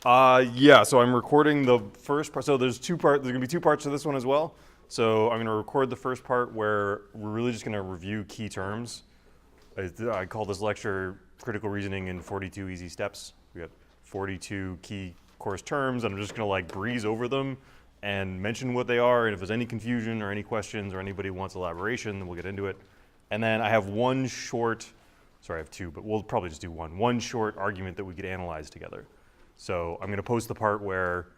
Yeah, so I'm recording the first part. So there's gonna be two parts to this one as well. So I'm gonna record the first part where we're really just gonna review key terms. I call this lecture Critical Reasoning in 42 Easy Steps. We got 42 key course terms, and I'm just gonna like breeze over them and mention what they are, and if there's any confusion or any questions or anybody wants elaboration, then we'll get into it. And then I have one short, sorry, I have two, but we'll probably just do one short argument that we could analyze together. So I'm gonna post the part where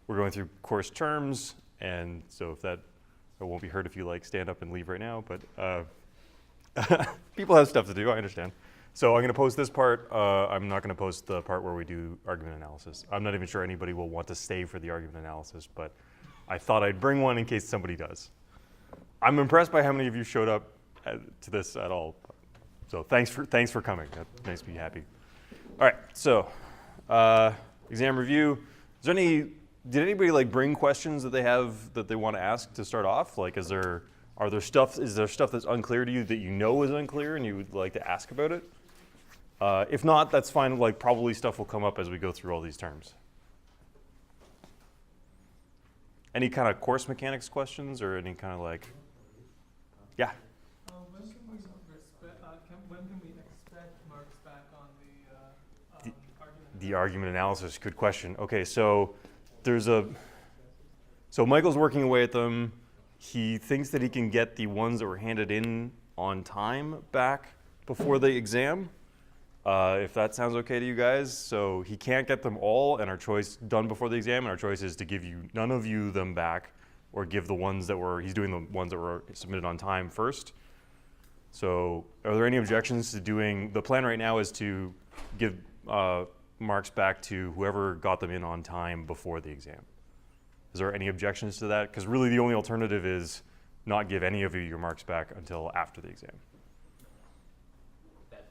we're going through course terms, and so if that, it won't be heard if you like stand up and leave right now, but people have stuff to do, I understand. So I'm gonna post this part. I'm not gonna post the part where we do argument analysis. I'm not even sure anybody will want to stay for the argument analysis, but I thought I'd bring one in case somebody does. I'm impressed by how many of you showed up to this at all. So thanks for coming. That makes me happy. All right, so exam review. Did anybody like bring questions that they have that they want to ask to start off? Like, is there stuff that's unclear to you that you know is unclear and you would like to ask about it? If not, that's fine. Like, probably stuff will come up as we go through all these terms. Any kind of course mechanics questions or any kind of like, yeah? When can we expect marks back on the argument? The argument analysis, good question. Okay, so so Michael's working away at them. He thinks that he can get the ones that were handed in on time back before the exam, if that sounds okay to you guys. So he can't get them all and our choice done before the exam, and our choice is to give you none of you them back or give the ones that were, he's doing the ones that were submitted on time first. So are there any objections to doing, the plan right now is to give marks back to whoever got them in on time before the exam. Is there any objections to that? Because really the only alternative is not give any of you your marks back until after the exam. That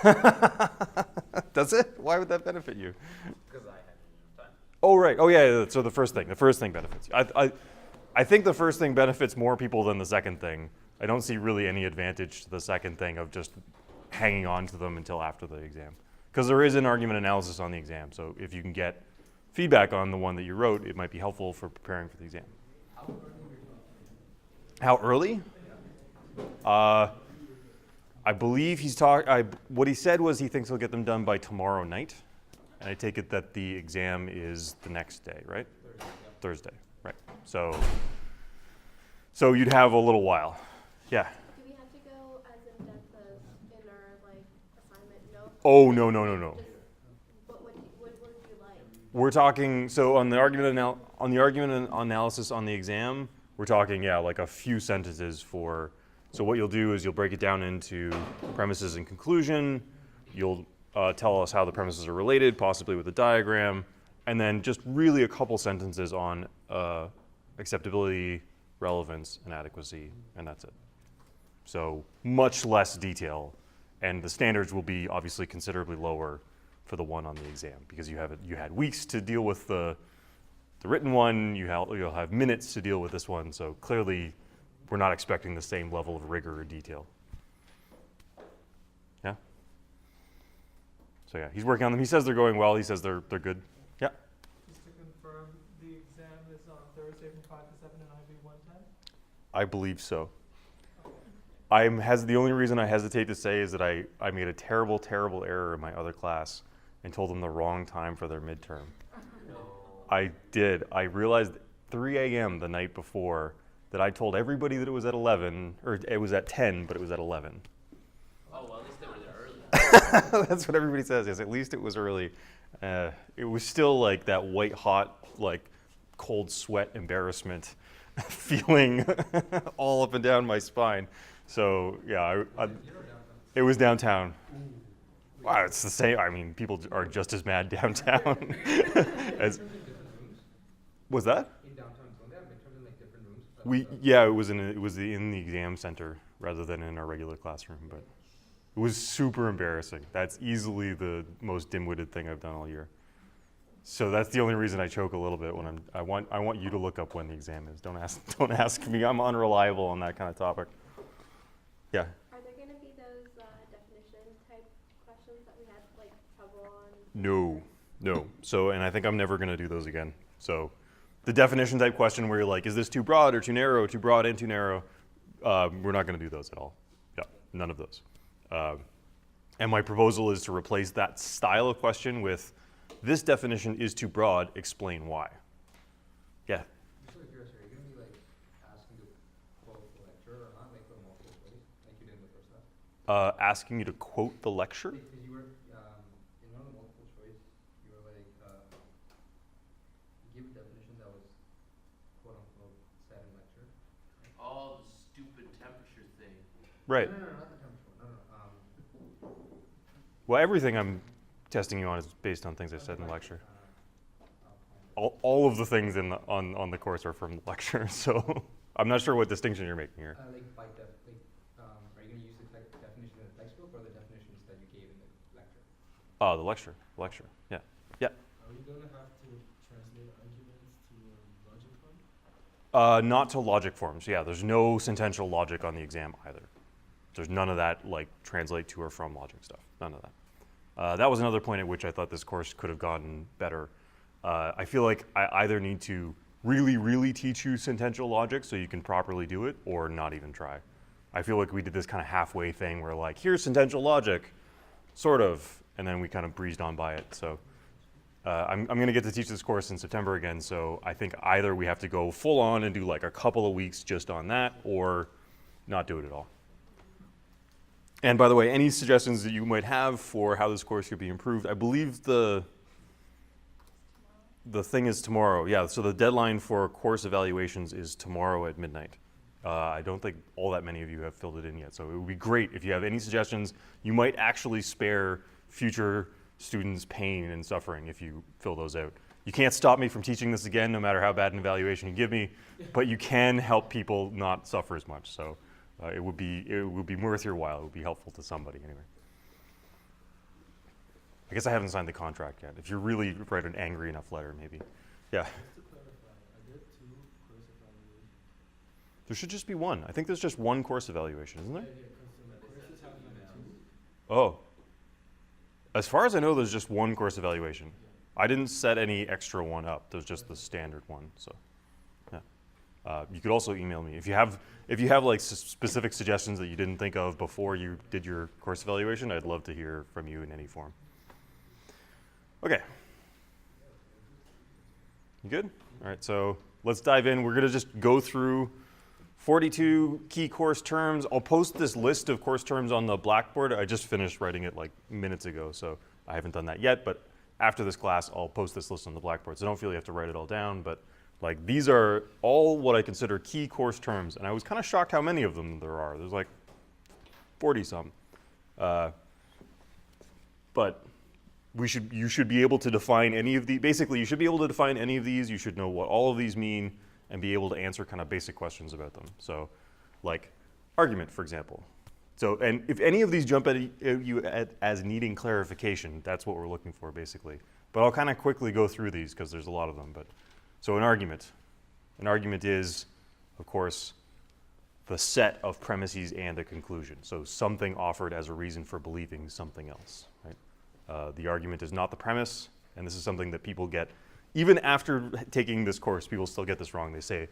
benefits me. Does it? Why would that benefit you? Because I had it in time. Oh, right. Oh, yeah. So the first thing benefits you. I think the first thing benefits more people than the second thing. I don't see really any advantage to the second thing of just hanging on to them until after the exam. Because there is an argument analysis on the exam. So if you can get feedback on the one that you wrote, it might be helpful for preparing for the exam. How early? I believe what he said was he thinks he'll get them done by tomorrow night. And I take it that the exam is the next day, right? Thursday, right. So you'd have a little while. Yeah. Do we have to go as in depth as in our like assignment notes? Oh, no. What would you like? We're talking, so on the argument analysis on the exam, we're talking, yeah, like a few sentences for, so what you'll do is you'll break it down into premises and conclusion. You'll tell us how the premises are related, possibly with a diagram, and then just really a couple sentences on acceptability, relevance, and adequacy, and that's it. So much less detail, and the standards will be obviously considerably lower for the one on the exam because you had weeks to deal with the written one, you'll have minutes to deal with this one, so clearly we're not expecting the same level of rigor or detail. Yeah? So yeah, he's working on them. He says they're going well, he says they're good. Yeah? Just to confirm, the exam is on Thursday from 5 to 7 and IB 110? I believe so. The only reason I hesitate to say is that I made a terrible error in my other class and told them the wrong time for their midterm. No. I did. I realized 3 a.m. the night before that I told everybody that it was at 11, or it was at 10, but it was at 11. Oh, well, at least they were there early. That's what everybody says, yes, at least it was early. It was still like that white hot, like cold sweat embarrassment feeling all up and down my spine. So yeah, it was downtown. Wow, it's the same. I mean, people are just as mad downtown as. Was that? In downtown, don't they have midterms in like different rooms? It was in the exam center rather than in our regular classroom, but it was super embarrassing. That's easily the most dim-witted thing I've done all year. So that's the only reason I choke a little bit when I want you to look up when the exam is. Don't ask me. I'm unreliable on that kind of topic. Yeah. Are there going to be those definition type questions that we had like trouble on? No, No. So, and I think I'm never going to do those again. So, the definition type question where you're like, is this too broad or too narrow, too broad and too narrow? We're not going to do those at all. Yeah, none of those. And my proposal is to replace that style of question with, this definition is too broad, explain why. Yeah. I'm sort of curious, are you going to be like asking to quote the lecture or not, like for multiple choice, like you did in the first half? Asking you to quote the lecture? Because you were, in one of the multiple choice, you were like, give a definition that was quote unquote said in lecture. Oh, the stupid temperature thing. Right. No, not the temperature one. No. Well, everything I'm testing you on is based on things I said in the lecture. All of the things in the, on the course are from the lecture, so I'm not sure what distinction you're making here. Like by are you going to use the definition in the textbook or the definitions that you gave in the lecture? The lecture, yeah. Yeah. Are we gonna have to translate arguments to logic form? Not to logic forms, yeah. There's no sentential logic on the exam either. There's none of that, like, translate to or from logic stuff. None of that. That was another point at which I thought this course could have gotten better. I feel like I either need to really, really teach you sentential logic so you can properly do it, or not even try. I feel like we did this kind of halfway thing where, like, here's sentential logic, sort of, and then we kind of breezed on by it. So I'm going to get to teach this course in September again, so I think either we have to go full on and do like a couple of weeks just on that, or not do it at all. And by the way, any suggestions that you might have for how this course could be improved, I believe the thing is tomorrow. Yeah, so the deadline for course evaluations is tomorrow at midnight. I don't think all that many of you have filled it in yet, so it would be great if you have any suggestions. You might actually spare future students pain and suffering if you fill those out. You can't stop me from teaching this again, no matter how bad an evaluation you give me, but you can help people not suffer as much. So it would be worth your while. It would be helpful to somebody anyway. I guess I haven't signed the contract yet. If you really write an angry enough letter, maybe. Yeah. Just to clarify, are there two course evaluations? There should just be one. I think there's just one course evaluation, isn't there? Yeah, because the courses have number two. Oh. As far as I know, there's just one course evaluation. I didn't set any extra one up. There's just the standard one. So, yeah. You could also email me if you have like specific suggestions that you didn't think of before you did your course evaluation. I'd love to hear from you in any form. Okay. You good? All right. So let's dive in. We're gonna just go through 42 key course terms. I'll post this list of course terms on the Blackboard. I just finished writing it like minutes ago, so I haven't done that yet, but after this class, I'll post this list on the Blackboard, so don't feel you have to write it all down, but like these are all what I consider key course terms, and I was kind of shocked how many of them there are. There's like 40 some. But you should be able to define any of the, basically you should be able to define any of these, you should know what all of these mean, and be able to answer kind of basic questions about them. So like argument, for example. So, and if any of these jump at you as needing clarification, that's what we're looking for basically. But I'll kind of quickly go through these because there's a lot of them. But so an argument is, of course, the set of premises and a conclusion. So something offered as a reason for believing something else, right? The argument is not the premise, and this is something that people get, even after taking this course, people still get this wrong. They say,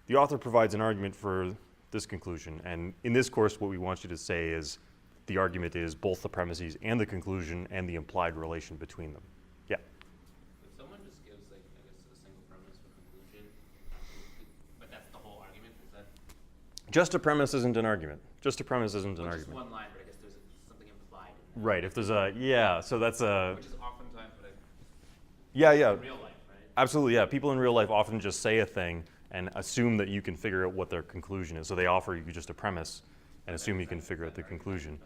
the author provides an argument for this conclusion, and in this course, what we want you to say is, the argument is both the premises and the conclusion and the implied relation between them. Yeah? If someone just gives, like, I guess, a single premise or conclusion, but that's the whole argument, is that? Just a premise isn't an argument. Just a premise isn't an Just argument. one line, but I guess there's something implied in that. Right, if there's a, yeah, so that's a, Which is oftentimes what I, yeah, yeah. in real life, right? Absolutely, yeah. People in real life often just say a thing and assume that you can figure out what their conclusion is. So they offer you just a premise and assume you can figure out the conclusion.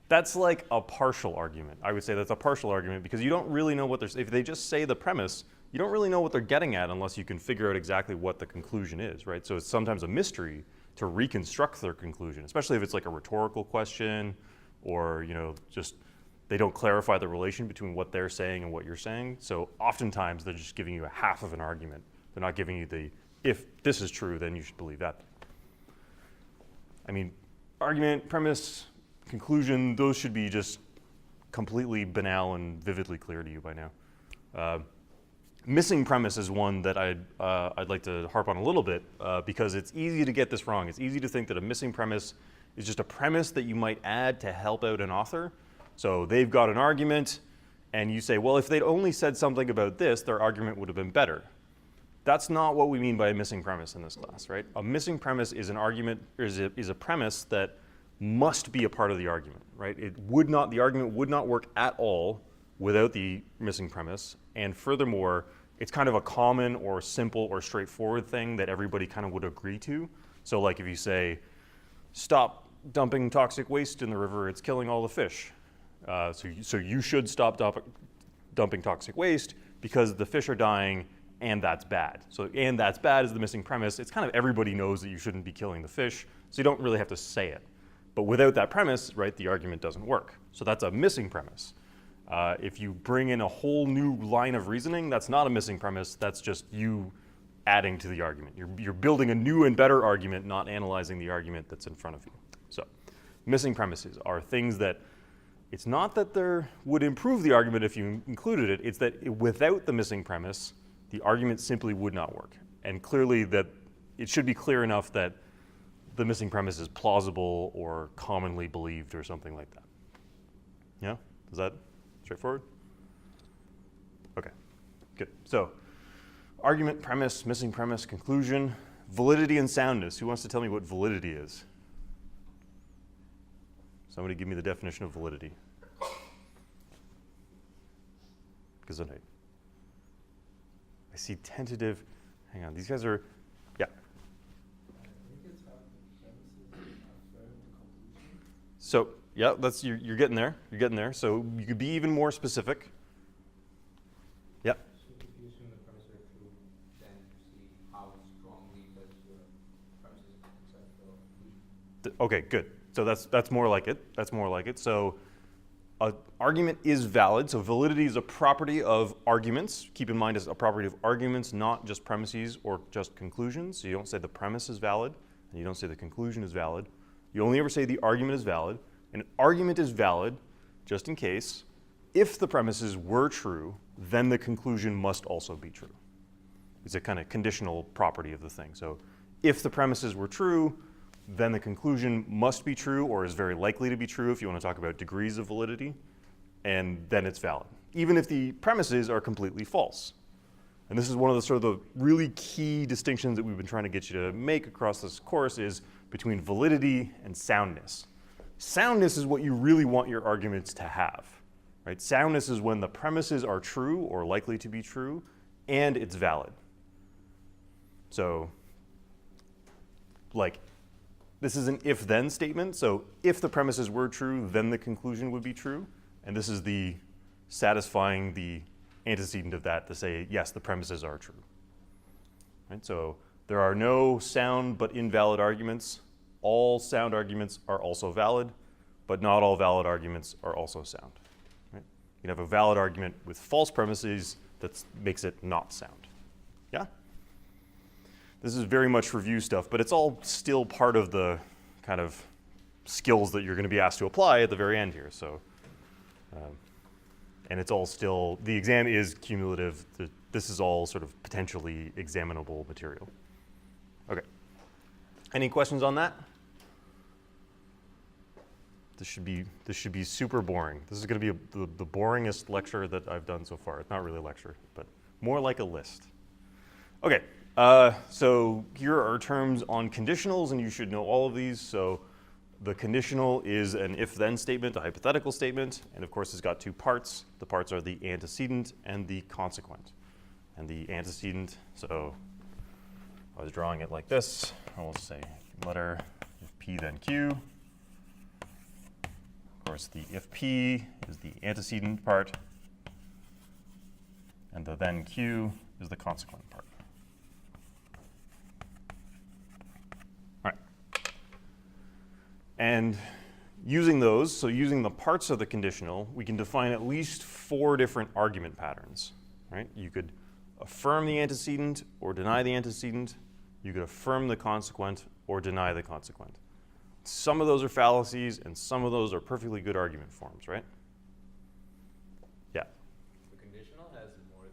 That's like a partial argument. I would say that's a partial argument because you don't really know what they're, if they just say the premise, you don't really know what they're getting at unless you can figure out exactly what the conclusion is, right? So it's sometimes a mystery to reconstruct their conclusion, especially if it's like a rhetorical question or, you know, just they don't clarify the relation between what they're saying and what you're saying. So oftentimes they're just giving you a half of an argument. They're not giving you the, if this is true, then you should believe that. I mean, argument, premise, conclusion, those should be just completely banal and vividly clear to you by now. Missing premise is one that I'd like to harp on a little bit because it's easy to get this wrong. It's easy to think that a missing premise is just a premise that you might add to help out an author. So they've got an argument, and you say, well, if they'd only said something about this, their argument would have been better. That's not what we mean by a missing premise in this class, right? A missing premise is an argument, or is a premise that must be a part of the argument, right? The argument would not work at all without the missing premise. And furthermore, it's kind of a common or simple or straightforward thing that everybody kind of would agree to. So like if you say, stop dumping toxic waste in the river, it's killing all the fish. So you should stop dumping toxic waste because the fish are dying and that's bad. So and that's bad is the missing premise. It's kind of everybody knows that you shouldn't be killing the fish, so you don't really have to say it. But without that premise, right, the argument doesn't work. So that's a missing premise. If you bring in a whole new line of reasoning, that's not a missing premise, that's just you adding to the argument. You're building a new and better argument, not analyzing the argument that's in front of you. So missing premises are things that, it's not that they would improve the argument if you included it, it's that without the missing premise, the argument simply would not work. And clearly that it should be clear enough that the missing premise is plausible or commonly believed or something like that. Yeah, is that straightforward? Okay, good. So argument, premise, missing premise, conclusion, validity and soundness. Who wants to tell me what validity is? Somebody give me the definition of validity. Gesundheit. I see tentative, hang on, these guys are, yeah. I think it's how the premises affirm the conclusion. So, yeah, you're getting there, So you could be even more specific. Yeah. So if you assume the premises are true, then you see how strongly does your premises accept the conclusion. Okay, good. So that's more like it. So an argument is valid. So validity is a property of arguments. Keep in mind it's a property of arguments, not just premises or just conclusions. So you don't say the premise is valid, and you don't say the conclusion is valid. You only ever say the argument is valid. An argument is valid, just in case, if the premises were true, then the conclusion must also be true. It's a kind of conditional property of the thing. So if the premises were true, then the conclusion must be true or is very likely to be true if you want to talk about degrees of validity, and then it's valid, even if the premises are completely false. And this is one of the sort of the really key distinctions that we've been trying to get you to make across this course is between validity and soundness. Soundness is what you really want your arguments to have, right? Soundness is when the premises are true or likely to be true and it's valid. So, like, this is an if-then statement. So if the premises were true, then the conclusion would be true. And this is the satisfying the antecedent of that to say, yes, the premises are true. Right? So there are no sound but invalid arguments. All sound arguments are also valid, but not all valid arguments are also sound. Right? You can have a valid argument with false premises that makes it not sound. Yeah? This is very much review stuff, but it's all still part of the kind of skills that you're going to be asked to apply at the very end here. So, and it's all still, the exam is cumulative. This is all sort of potentially examinable material. Okay. Any questions on that? This should be super boring. This is going to be the boringest lecture that I've done so far. It's not really a lecture, but more like a list. Okay. So here are terms on conditionals, and you should know all of these. So the conditional is an if-then statement, a hypothetical statement, and of course it's got two parts. The parts are the antecedent and the consequent. And the antecedent, so I was drawing it like this. I will say letter if P then Q. Of course the if P is the antecedent part, and the then Q is the consequent part. And using those, so using the parts of the conditional, we can define at least 4 different argument patterns, right? You could affirm the antecedent or deny the antecedent. You could affirm the consequent or deny the consequent. Some of those are fallacies, and some of those are perfectly good argument forms, right? Yeah. The conditional has more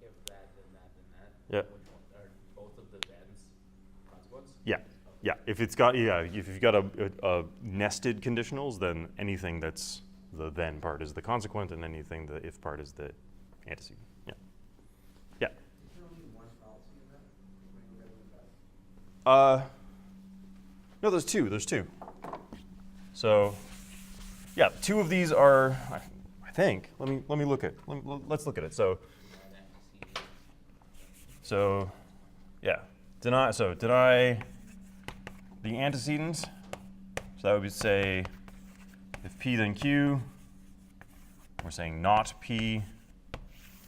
if that, then that, then that. Yeah. Which one, are both of the thens consequence? Yeah. Yeah, if it's got, if you've got a nested conditionals, then anything that's the then part is the consequent, and anything the if part is the antecedent. Yeah. Yeah. Is there only one fallacy in that when you look at it like that? No, there's two. There's two. So, yeah, two of these are, I think. Let's look at it. So, yeah, deny the antecedent. So that would be say, if P then Q, we're saying not P,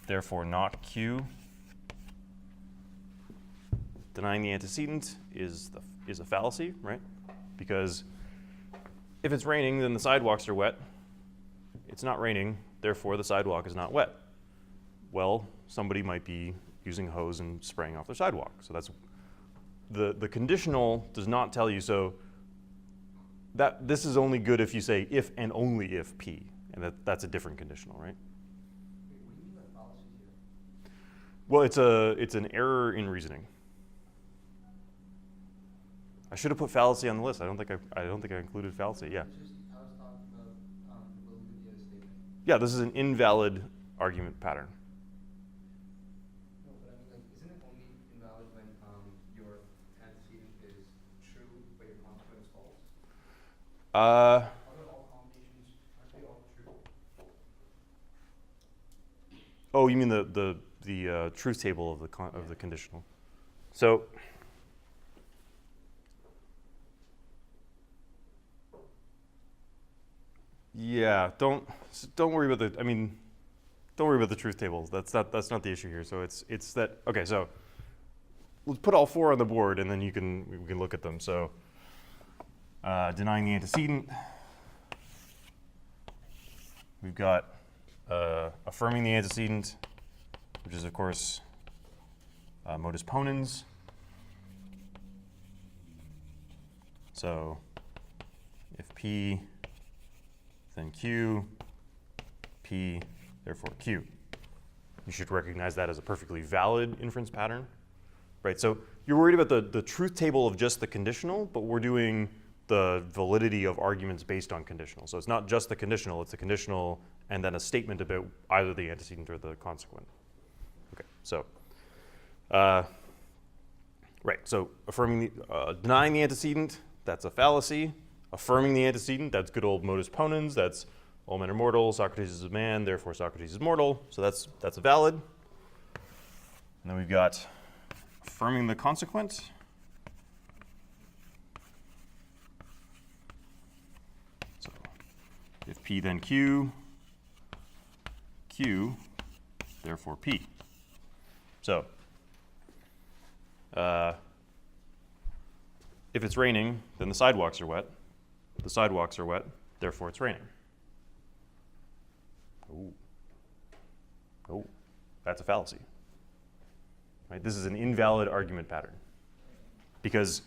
therefore not Q. Denying the antecedent is a fallacy, right? Because if it's raining, then the sidewalks are wet. It's not raining, therefore the sidewalk is not wet. Well, somebody might be using a hose and spraying off their sidewalk. So that's the conditional does not tell you, so that this is only good if you say if and only if P, and that's a different conditional, right? Wait, what do you mean by fallacy here? Well, it's an error in reasoning. I should have put fallacy on the list. I don't think I included fallacy. Yeah. It's just, I was talking about the validity of the statement. Yeah, this is an invalid argument pattern. No, but I mean, like, isn't it only invalid when your antecedent is true, but your consequent is false? Are all combinations, aren't they all true? Oh, you mean the truth table of the conditional? So. Yeah, don't worry about the. I mean, don't worry about the truth tables. That's not the issue here. So it's that. Okay, so let's put all four on the board, and then we can look at them. So denying the antecedent, we've got affirming the antecedent, which is of course modus ponens. So if P, then Q, P, therefore Q. You should recognize that as a perfectly valid inference pattern, right? So you're worried about the truth table of just the conditional, but we're doing the validity of arguments based on conditional. So it's not just the conditional, it's a conditional and then a statement about either the antecedent or the consequent. Okay, so, right, so denying the antecedent, that's a fallacy. Affirming the antecedent, that's good old modus ponens. That's all men are mortal, Socrates is a man, therefore Socrates is mortal. So that's a valid. And then we've got affirming the consequent. So if P then Q, Q, therefore P. So if it's raining, then the sidewalks are wet. The sidewalks are wet, therefore it's raining. Oh, that's a fallacy. Right? This is an invalid argument pattern. Because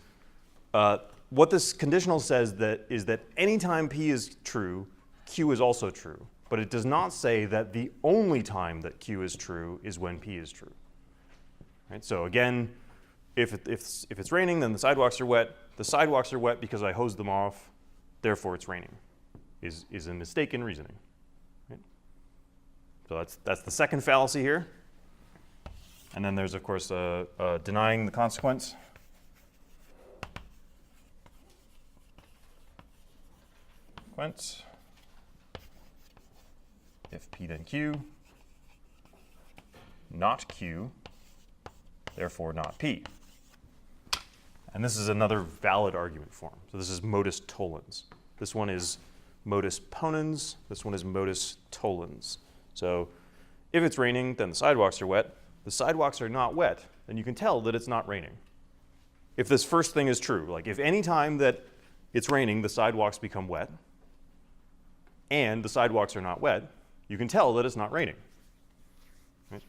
what this conditional says is that anytime P is true, Q is also true. But it does not say that the only time that Q is true is when P is true. Right? So again, if it's raining, then the sidewalks are wet. The sidewalks are wet because I hosed them off. Therefore, it's raining, is a mistake in reasoning. Right? So that's the second fallacy here. And then there's, of course, denying the consequence. Consequence. If P then Q, not Q, therefore not P. And this is another valid argument form. So this is modus tollens. This one is modus ponens. This one is modus tollens. So if it's raining, then the sidewalks are wet. The sidewalks are not wet, then you can tell that it's not raining. If this first thing is true, like if any time that it's raining, the sidewalks become wet, and the sidewalks are not wet, you can tell that it's not raining. Right?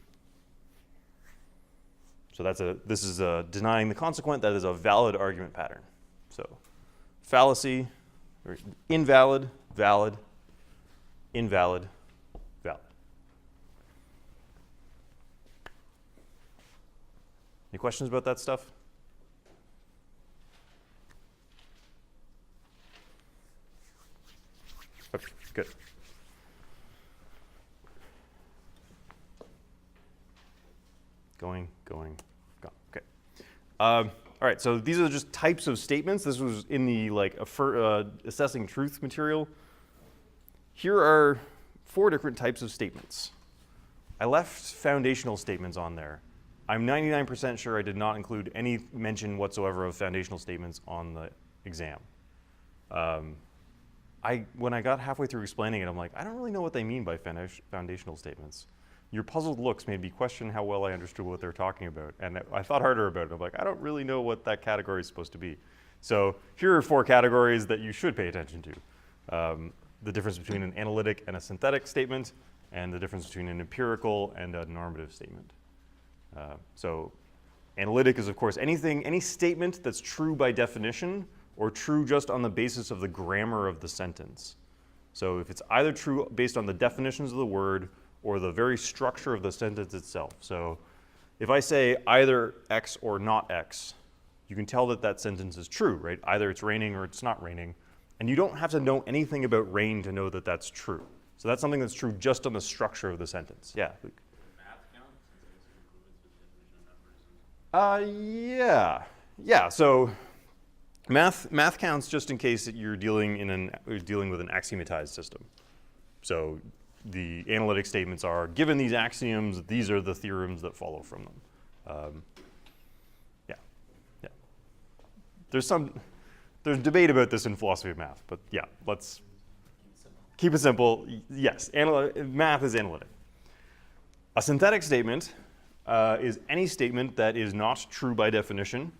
So this is denying the consequent. That is a valid argument pattern. So fallacy, or invalid, valid, invalid, valid. Any questions about that stuff? Okay, good. Going, gone. Okay. All right, so these are just types of statements. This was in the assessing truth material. Here are 4 different types of statements. I left foundational statements on there. I'm 99% sure I did not include any mention whatsoever of foundational statements on the exam. When I got halfway through explaining it, I'm like, I don't really know what they mean by foundational statements. Your puzzled looks made me question how well I understood what they're talking about. And I thought harder about it. I'm like, I don't really know what that category is supposed to be. So here are 4 categories that you should pay attention to. The difference between an analytic and a synthetic statement, and the difference between an empirical and a normative statement. So analytic is, of course, any statement that's true by definition or true just on the basis of the grammar of the sentence. So if it's either true based on the definitions of the word or the very structure of the sentence itself. So if I say either X or not X, you can tell that that sentence is true, right? Either it's raining or it's not raining. And you don't have to know anything about rain to know that that's true. So that's something that's true just on the structure of the sentence. Yeah, Luke? Math count, since it's with definition of numbers. Yeah. So math counts just in case that you're dealing with an axiomatized system. So the analytic statements are, given these axioms, these are the theorems that follow from them. Yeah. There's debate about this in philosophy of math, but yeah, let's keep it simple. Yes, math is analytic. A synthetic statement is any statement that is not true by definition.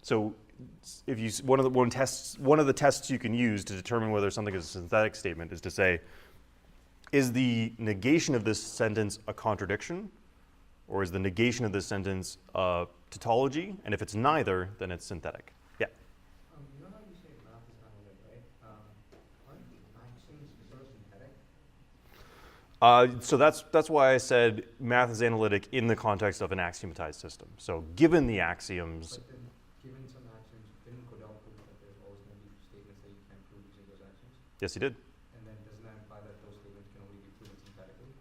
So if you one of the tests you can use to determine whether something is a synthetic statement is to say, is the negation of this sentence a contradiction, or is the negation of this sentence a tautology? And if it's neither, then it's synthetic. Yeah. You know how you say math is analytic, right? Aren't the axioms sort of synthetic? So that's why I said math is analytic in the context of an axiomatized system. So given the axioms. But then, given some axioms, didn't Godel prove that there's always going to be statements that you can't prove using those axioms? Yes, he did. And then doesn't that imply that those statements can only be proven synthetically?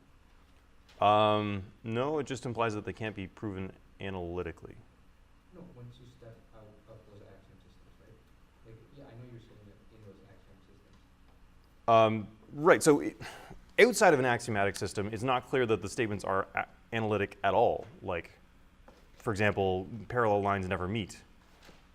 No, it just implies that they can't be proven analytically. No, once you step out of those axiom systems, right? Like, yeah, I know you're saying that in those axiom systems. Right, so outside of an axiomatic system, it's not clear that the statements are analytic at all. Like, for example, parallel lines never meet.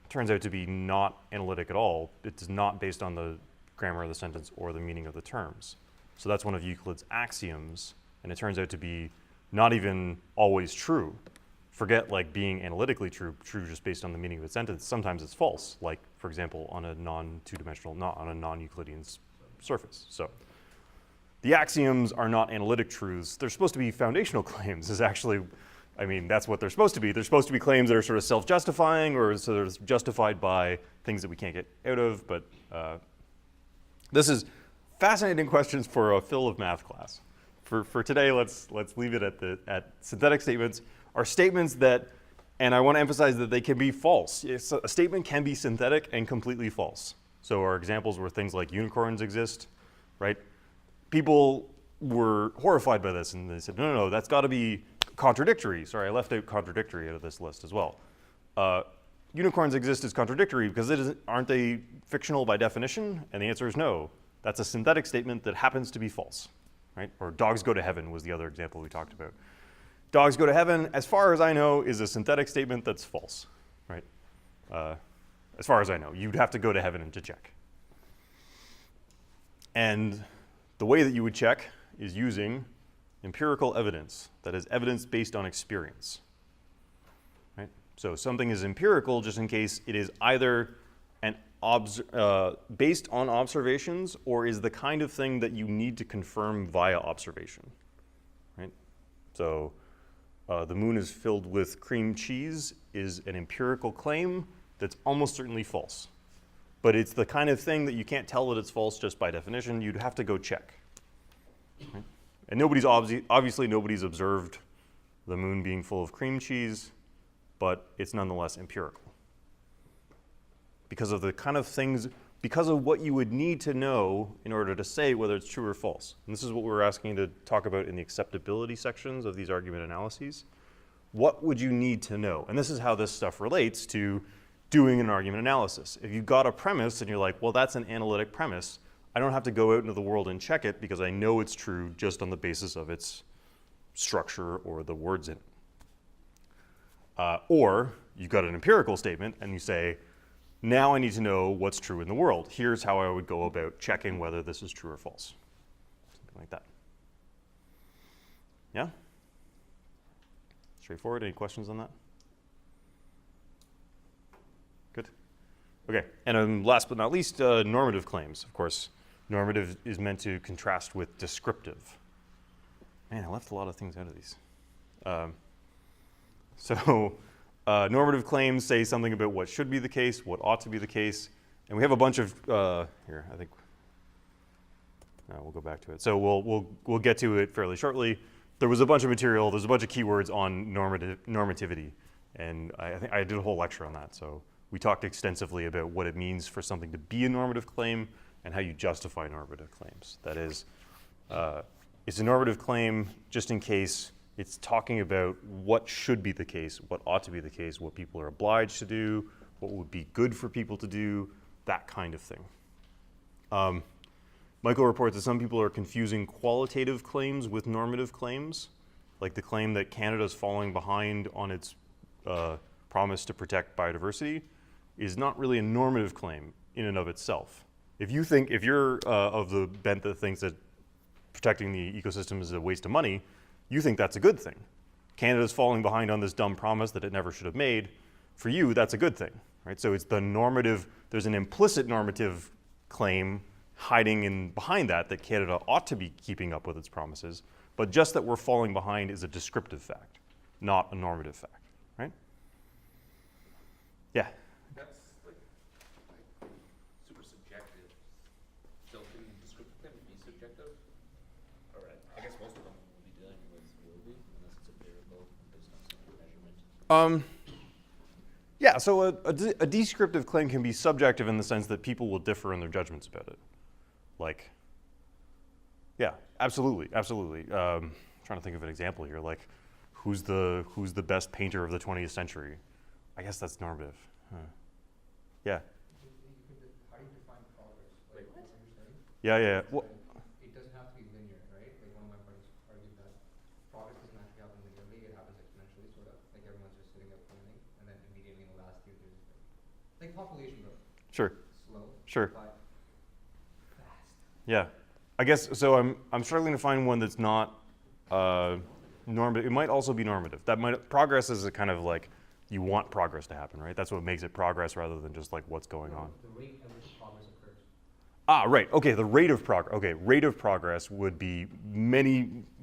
Turns out to be not analytic at all. It's not based on the grammar of the sentence or the meaning of the terms. So that's one of Euclid's axioms, and it turns out to be not even always true. Forget like being analytically true just based on the meaning of a sentence. Sometimes it's false, like, for example, on a non-two-dimensional, not on a non-Euclidean surface. So the axioms are not analytic truths. They're supposed to be foundational claims is actually, I mean, that's what they're supposed to be. They're supposed to be claims that are sort of self-justifying or sort of justified by things that we can't get out of. But this is fascinating questions for a Phil of math class. For today, let's leave it at synthetic statements are statements that, and I want to emphasize that they can be false. Yes, a statement can be synthetic and completely false. So our examples were things like unicorns exist, right? People were horrified by this and they said, no, that's got to be contradictory. Sorry, I left out contradictory out of this list as well. Unicorns exist as contradictory because aren't they fictional by definition? And the answer is no. That's a synthetic statement that happens to be false, right? Or dogs go to heaven was the other example we talked about. Dogs go to heaven, as far as I know, is a synthetic statement that's false, right? As far as I know, you'd have to go to heaven and to check. And the way that you would check is using empirical evidence, that is evidence based on experience, right? So something is empirical just in case it is either based on observations or is the kind of thing that you need to confirm via observation, right? So the moon is filled with cream cheese is an empirical claim that's almost certainly false. But it's the kind of thing that you can't tell that it's false just by definition. You'd have to go check. Right? And obviously nobody's observed the moon being full of cream cheese, but it's nonetheless empirical. Because of the kind of things, because of what you would need to know in order to say whether it's true or false. And this is what we're asking to talk about in the acceptability sections of these argument analyses. What would you need to know? And this is how this stuff relates to doing an argument analysis. If you've got a premise and you're like, well, that's an analytic premise, I don't have to go out into the world and check it because I know it's true just on the basis of its structure or the words in it. Or you've got an empirical statement and you say, now I need to know what's true in the world. Here's how I would go about checking whether this is true or false. Something like that. Yeah? Straightforward. Any questions on that? Good. Okay. And last but not least, normative claims. Of course, normative is meant to contrast with descriptive. Man, I left a lot of things out of these. Normative claims say something about what should be the case, what ought to be the case. And we have a bunch of, here, I think, we'll go back to it. So we'll get to it fairly shortly. There was a bunch of material, there's a bunch of keywords on normativity. And I think I did a whole lecture on that. So we talked extensively about what it means for something to be a normative claim and how you justify normative claims. That is, it's a normative claim just in case it's talking about what should be the case, what ought to be the case, what people are obliged to do, what would be good for people to do, that kind of thing. Michael reports that some people are confusing qualitative claims with normative claims, like the claim that Canada's falling behind on its promise to protect biodiversity is not really a normative claim in and of itself. If you're of the bent that thinks that protecting the ecosystem is a waste of money, you think that's a good thing. Canada's falling behind on this dumb promise that it never should have made. For you, that's a good thing, right? So it's the normative, there's an implicit normative claim hiding in behind that Canada ought to be keeping up with its promises, but just that we're falling behind is a descriptive fact, not a normative fact, right? Yeah? That's like super subjective. So can descriptive claim be subjective? Or I guess most of them will be dealing with will be, unless it's a variable based on some measurement. Yeah, so a descriptive claim can be subjective in the sense that people will differ in their judgments about it. Like, yeah, absolutely. Trying to think of an example here. Like, who's the best painter of the 20th century? I guess that's normative. Yeah. How do you define progress? Wait, what? You're saying? Yeah. Well, It doesn't have to be linear, right? Like one of my friends argued that progress doesn't actually happen linearly, it happens exponentially, sort of. Like everyone's just sitting there planning, and then immediately in the last year there's like population growth. sure. Slow. Sure. But fast. Yeah. I guess so. I'm struggling to find one that's not normative. It might also be normative. Progress is a kind of like you want progress to happen, right? That's what makes it progress rather than just like what's going on. The rate at which progress occurs. Ah, right. Okay, the rate of progress. Okay, rate of progress would be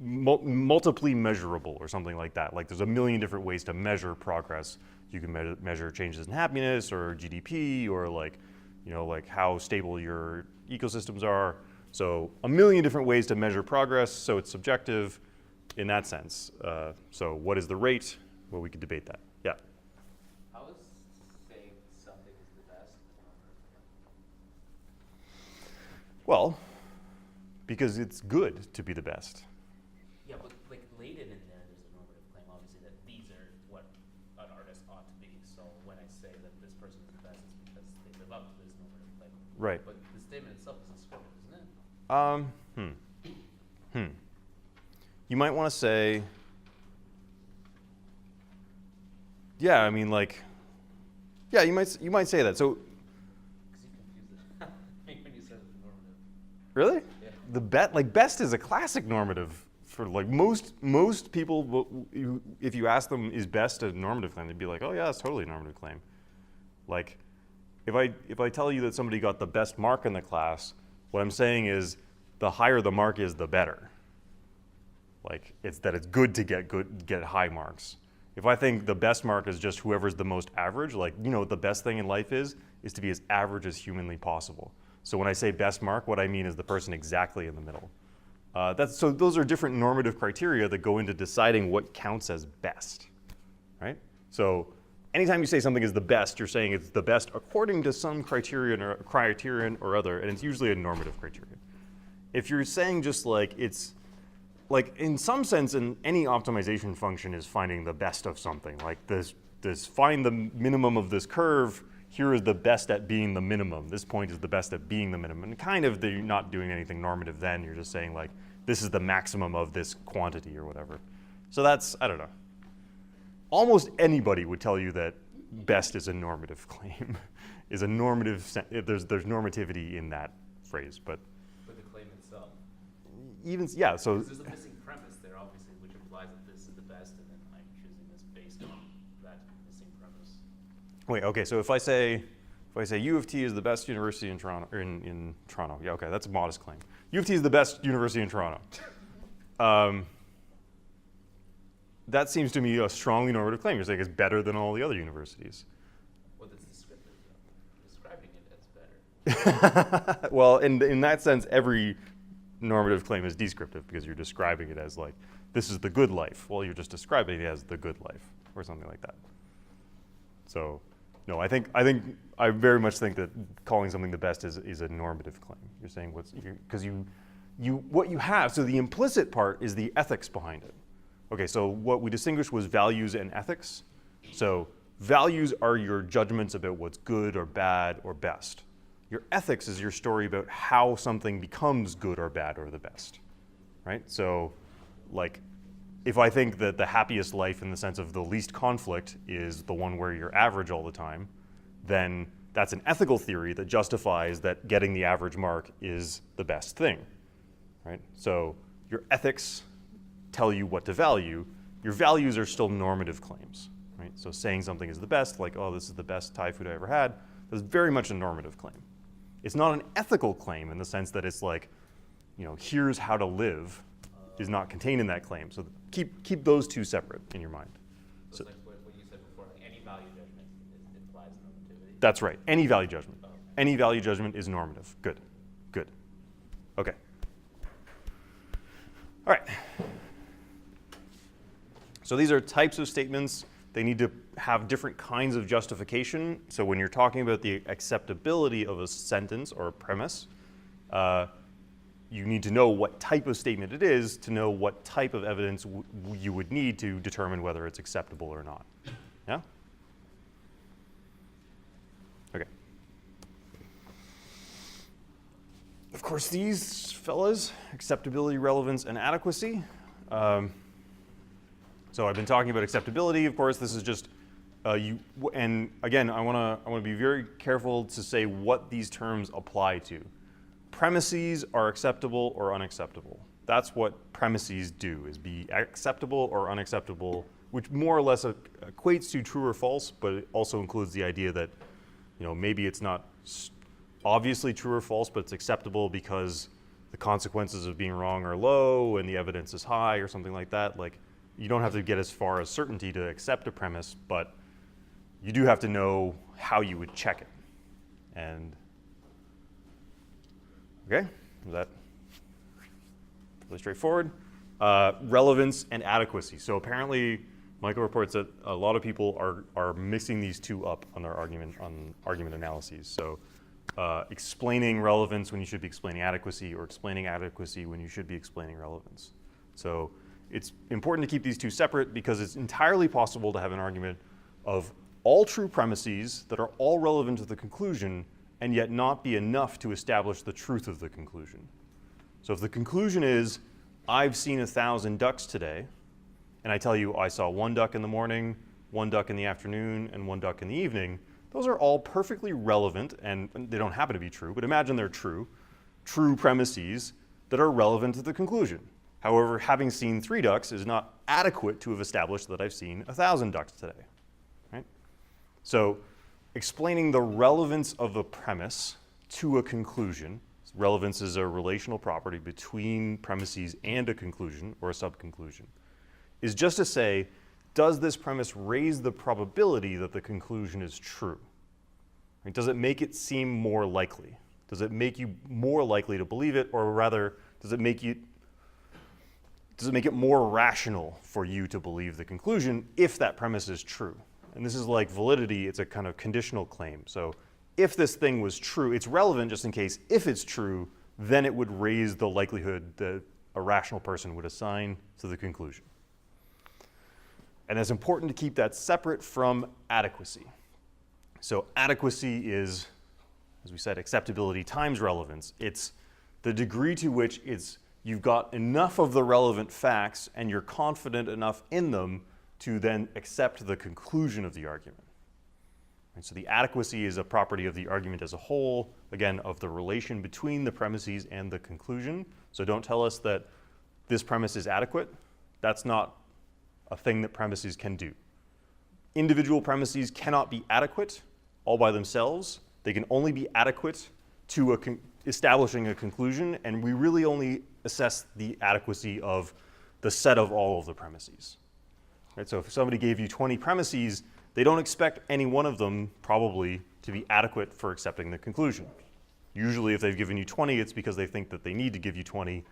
multiply measurable or something like that. Like there's a million different ways to measure progress. You can measure changes in happiness or GDP or like how stable your ecosystems are. So a million different ways to measure progress. So it's subjective in that sense. So what is the rate? Well, we could debate that. Yeah. How is saying something is the best? Well, because it's good to be the best. Yeah, but like laden in there's a normative claim, obviously, that these are what an artist ought to be. So when I say that this person is the best, it's because they live up to this normative claim. Right. But the statement itself is descriptive, isn't it? You might want to say, yeah, I mean, like, yeah, you might say that. So, Because you confuse it when you said it's normative. really, Yeah. the best is a classic normative for like most people. If you ask them, is best a normative claim? They'd be like, oh yeah, it's totally a normative claim. Like, if I tell you that somebody got the best mark in the class, what I'm saying is the higher the mark is, the better. Like it's good to get high marks. If I think the best mark is just whoever's the most average, like the best thing in life is to be as average as humanly possible. So when I say best mark, what I mean is the person exactly in the middle. So those are different normative criteria that go into deciding what counts as best, right? So anytime you say something is the best, you're saying it's the best according to some criterion or other, and it's usually a normative criterion. If you're saying just like it's, like in some sense, in any optimization function is finding the best of something. Like this find the minimum of this curve, here is the best at being the minimum. This point is the best at being the minimum. And kind of you're not doing anything normative then, you're just saying like, this is the maximum of this quantity or whatever. So that's, I don't know. Almost anybody would tell you that best is a normative claim, is a normative, there's normativity in that phrase, but. For the claim itself. Even, yeah, so. Because there's a missing premise there, obviously, which implies that this is the best, and then I'm choosing this based on that missing premise. Wait, okay, so if I say U of T is the best university in Toronto, or in Toronto, yeah, okay, that's a modest claim. U of T is the best university in Toronto. That seems to me a strongly normative claim. You're saying it's better than all the other universities. Well, that's descriptive, though. Describing it as better. Well, in that sense, every normative claim is descriptive because you're describing it as like, this is the good life. Well, you're just describing it as the good life or something like that. So, no, I very much think that calling something the best is a normative claim. You're saying because what you have, so the implicit part is the ethics behind it. Okay, so what we distinguished was values and ethics. So values are your judgments about what's good or bad or best. Your ethics is your story about how something becomes good or bad or the best, right? So like, if I think that the happiest life in the sense of the least conflict is the one where you're average all the time, then that's an ethical theory that justifies that getting the average mark is the best thing, right? So your ethics tell you what to value. Your values are still normative claims, right? So saying something is the best, like, oh, this is the best Thai food I ever had, that's very much a normative claim. It's not an ethical claim in the sense that it's like, here's how to live is not contained in that claim. So keep those two separate in your mind. So it's like what you said before, like any value judgment implies normativity. That's right, any value judgment. Oh. Any value judgment is normative. Good. Okay. All right. So these are types of statements. They need to have different kinds of justification. So when you're talking about the acceptability of a sentence or a premise, you need to know what type of statement it is to know what type of evidence you would need to determine whether it's acceptable or not. Yeah? Okay. Of course, these fellas, acceptability, relevance, and adequacy. So I've been talking about acceptability. Of course, this is just and again, I want to be very careful to say what these terms apply to. Premises are acceptable or unacceptable. That's what premises do, is be acceptable or unacceptable, which more or less equates to true or false, but it also includes the idea that maybe it's not obviously true or false, but it's acceptable because the consequences of being wrong are low and the evidence is high or something like that. Like, you don't have to get as far as certainty to accept a premise, but you do have to know how you would check it. And, okay, is that really straightforward? Relevance and adequacy. So apparently, Michael reports that a lot of people are mixing these two up on their argument analyses. So explaining relevance when you should be explaining adequacy, or explaining adequacy when you should be explaining relevance. So it's important to keep these two separate because it's entirely possible to have an argument of all true premises that are all relevant to the conclusion and yet not be enough to establish the truth of the conclusion. So if the conclusion is, I've seen 1,000 ducks today, and I tell you I saw 1 duck in the morning, 1 duck in the afternoon, and 1 duck in the evening, those are all perfectly relevant, and they don't happen to be true, but imagine they're true premises that are relevant to the conclusion. However, having seen 3 ducks is not adequate to have established that I've seen 1,000 ducks today, right? So explaining the relevance of a premise to a conclusion, relevance is a relational property between premises and a conclusion or a subconclusion, is just to say, does this premise raise the probability that the conclusion is true? Right? Does it make it seem more likely? Does it make you more likely to believe it, or rather, does it make you does it make it more rational for you to believe the conclusion if that premise is true? And this is like validity, it's a kind of conditional claim. So if this thing was true, it's relevant just in case if it's true, then it would raise the likelihood that a rational person would assign to the conclusion. And it's important to keep that separate from adequacy. So adequacy is, as we said, acceptability times relevance. It's the degree to which you've got enough of the relevant facts and you're confident enough in them to then accept the conclusion of the argument. And so the adequacy is a property of the argument as a whole, again, of the relation between the premises and the conclusion. So don't tell us that this premise is adequate. That's not a thing that premises can do. Individual premises cannot be adequate all by themselves. They can only be adequate to establishing a conclusion, and we really only assess the adequacy of the set of all of the premises. Right? So if somebody gave you 20 premises, they don't expect any one of them probably to be adequate for accepting the conclusion. Usually if they've given you 20, it's because they think that they need to give you 20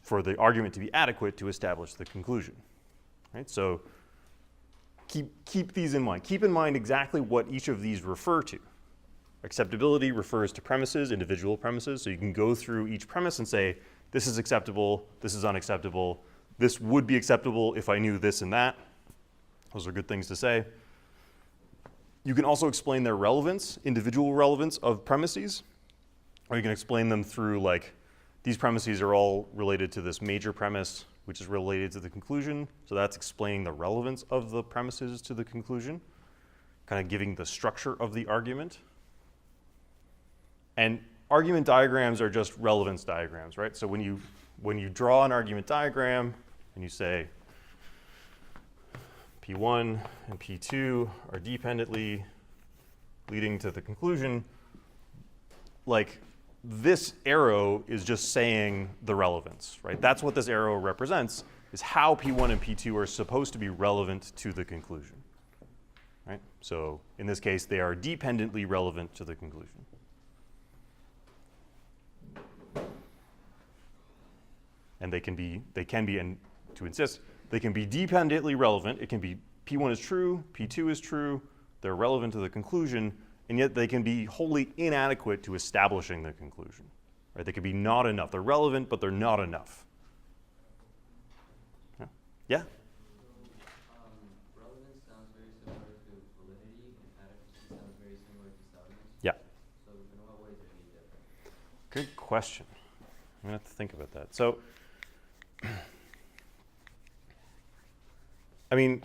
for the argument to be adequate to establish the conclusion. Right? So keep these in mind. Keep in mind exactly what each of these refer to. Acceptability refers to premises, individual premises, so you can go through each premise and say, this is acceptable, this is unacceptable, this would be acceptable if I knew this and that. Those are good things to say. You can also explain their relevance, individual relevance of premises, or you can explain them through like, these premises are all related to this major premise, which is related to the conclusion. So that's explaining the relevance of the premises to the conclusion, kind of giving the structure of the argument. And argument diagrams are just relevance diagrams, right? So when you draw an argument diagram and you say P1 and P2 are dependently leading to the conclusion, like this arrow is just saying the relevance, right? That's what this arrow represents, is how P1 and P2 are supposed to be relevant to the conclusion, right? So in this case, they are dependently relevant to the conclusion. And they can be, and to insist, they can be dependently relevant. It can be P1 is true, P2 is true, they're relevant to the conclusion, and yet they can be wholly inadequate to establishing the conclusion. Right? They can be not enough. They're relevant, but they're not enough. Yeah? Relevance sounds very similar to validity, and adequacy sounds very similar to soundness. Yeah. So in what ways are these different? Good question. I'm going to have to think about that. So, I mean,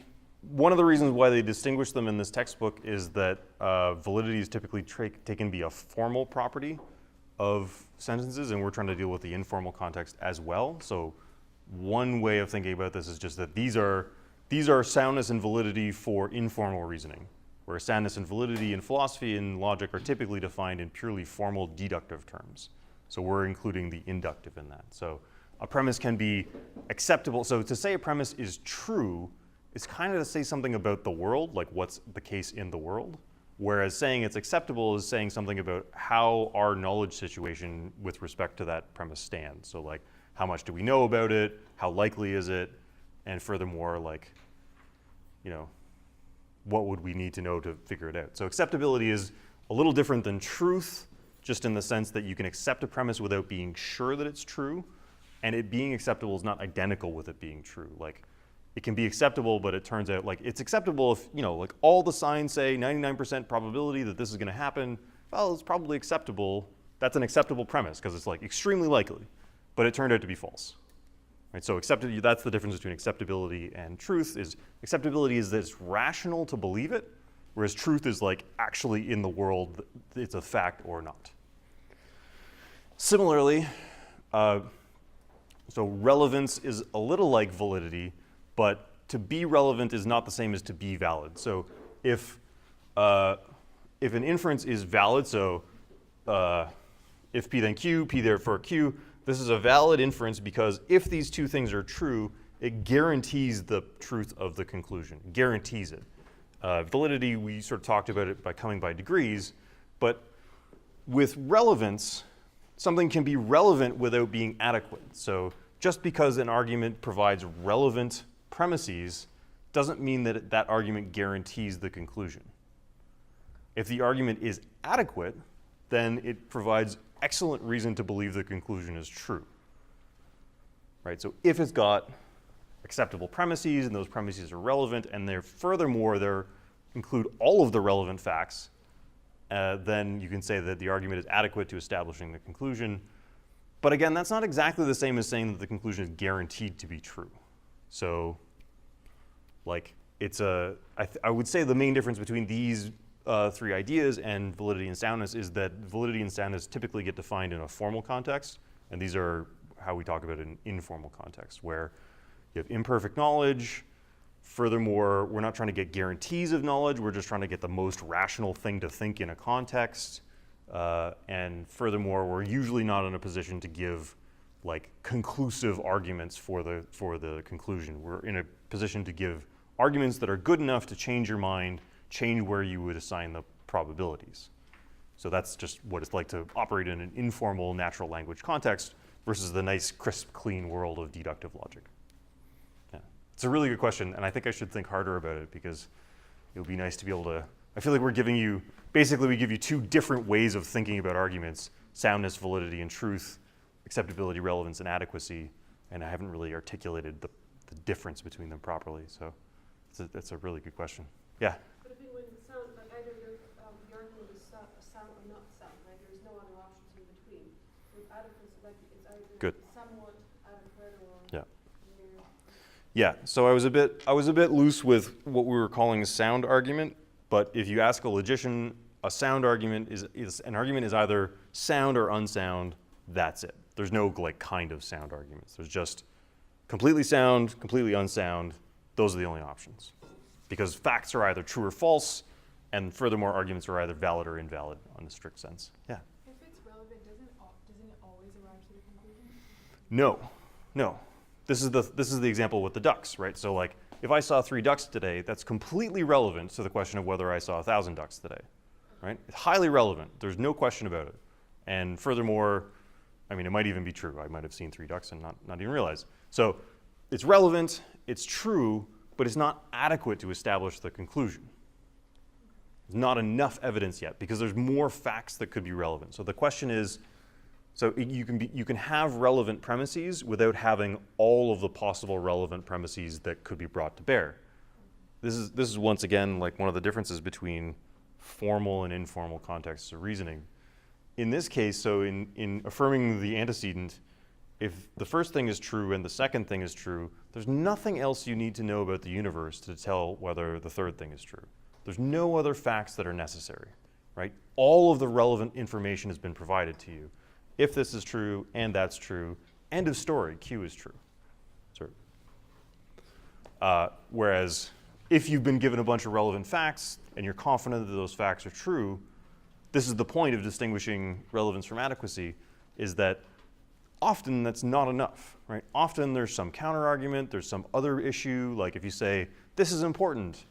one of the reasons why they distinguish them in this textbook is that validity is typically taken to be a formal property of sentences, and we're trying to deal with the informal context as well. So one way of thinking about this is just that these are soundness and validity for informal reasoning, where soundness and validity in philosophy and logic are typically defined in purely formal deductive terms. So we're including the inductive in that. So a premise can be acceptable. So to say a premise is true is kind of to say something about the world, like what's the case in the world. Whereas saying it's acceptable is saying something about how our knowledge situation with respect to that premise stands. So like, how much do we know about it? How likely is it? And furthermore, like, you know, what would we need to know to figure it out? So acceptability is a little different than truth, just in the sense that you can accept a premise without being sure that it's true, and it being acceptable is not identical with it being true. Like, it can be acceptable, but it turns out like it's acceptable if, you know, like all the signs say 99% probability that this is going to happen. Well, it's probably acceptable. That's an acceptable premise because it's like extremely likely, but it turned out to be false. Right? So that's the difference between acceptability and truth. Is acceptability is that it's rational to believe it, whereas truth is like actually in the world, it's a fact or not. Similarly, so relevance is a little like validity, but to be relevant is not the same as to be valid. So if an inference is valid, so if P then Q, P therefore Q, this is a valid inference because if these two things are true, it guarantees the truth of the conclusion, guarantees it. Validity, we sort of talked about it by coming by degrees, but with relevance, something can be relevant without being adequate. So just because an argument provides relevant premises doesn't mean that that argument guarantees the conclusion. If the argument is adequate, then it provides excellent reason to believe the conclusion is true. Right? So if it's got acceptable premises and those premises are relevant and furthermore they include all of the relevant facts, then you can say that the argument is adequate to establishing the conclusion. But again, that's not exactly the same as saying that the conclusion is guaranteed to be true. So like I would say the main difference between these three ideas and validity and soundness is that validity and soundness typically get defined in a formal context, and these are how we talk about it in informal context, where you have imperfect knowledge. Furthermore, we're not trying to get guarantees of knowledge, we're just trying to get the most rational thing to think in a context. And furthermore, we're usually not in a position to give like conclusive arguments for the conclusion. We're in a position to give arguments that are good enough to change your mind, change where you would assign the probabilities. So that's just what it's like to operate in an informal natural language context versus the nice, crisp, clean world of deductive logic. Yeah. It's a really good question, and I think I should think harder about it because it would be nice to be able to, I feel like we're giving you, basically we give you two different ways of thinking about arguments: soundness, validity, and truth, acceptability, relevance, and I haven't really articulated the difference between them properly. So that's a really good question. Yeah? But if it would sound like either your argument is sound or not sound, right? There's no other options in between. With adequacy, like it's either Good. somewhat adequate or Yeah. near. Yeah, so I was a bit loose with what we were calling a sound argument, but if you ask a logician, a sound argument is an argument is either sound or unsound, that's it. There's no like kind of sound arguments. There's just completely sound, completely unsound. Those are the only options. Because facts are either true or false, and furthermore, arguments are either valid or invalid on the strict sense. Yeah? If it's relevant, doesn't it always arrive to the conclusion? No. This is the example with the ducks, right? So like, if I saw 3 ducks today, that's completely relevant to the question of whether I saw 1,000 ducks today, right? It's highly relevant. There's no question about it. And furthermore, I mean, it might even be true. I might have seen 3 ducks and not even realize. So it's relevant, it's true, but it's not adequate to establish the conclusion. There's not enough evidence yet because there's more facts that could be relevant. So the question is, so you can have relevant premises without having all of the possible relevant premises that could be brought to bear. This is once again like one of the differences between formal and informal contexts of reasoning. In this case, so in affirming the antecedent, if the first thing is true and the second thing is true, there's nothing else you need to know about the universe to tell whether the third thing is true. There's no other facts that are necessary, right? All of the relevant information has been provided to you. If this is true and that's true, end of story, Q is true. Sorry. Whereas if you've been given a bunch of relevant facts and you're confident that those facts are true, this is the point of distinguishing relevance from adequacy, is that often that's not enough, right? Often there's some counter-argument, there's some other issue, like if you say, this is important,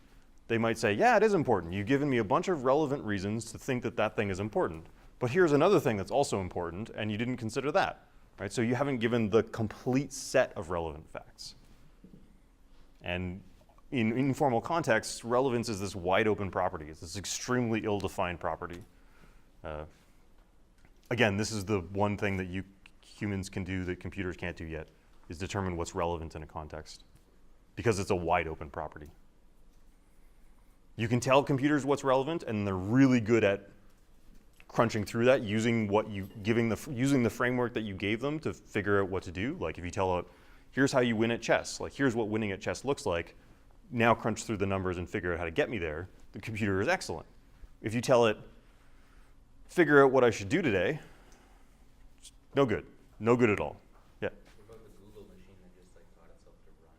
they might say, yeah, it is important. You've given me a bunch of relevant reasons to think that that thing is important. But here's another thing that's also important, and you didn't consider that, right? So you haven't given the complete set of relevant facts. And in informal contexts, relevance is this wide open property. It's this extremely ill-defined property. Again, this is the one thing that humans can do that computers can't do yet, is determine what's relevant in a context, because it's a wide open property. You can tell computers what's relevant, and they're really good at crunching through that, using using the framework that you gave them to figure out what to do. Like if you tell it, here's how you win at chess, like here's what winning at chess looks like, now crunch through the numbers and figure out how to get me there, the computer is excellent. If you tell it, figure out what I should do today, no good. No good at all. Yeah. What about the Google machine that just like taught itself to run?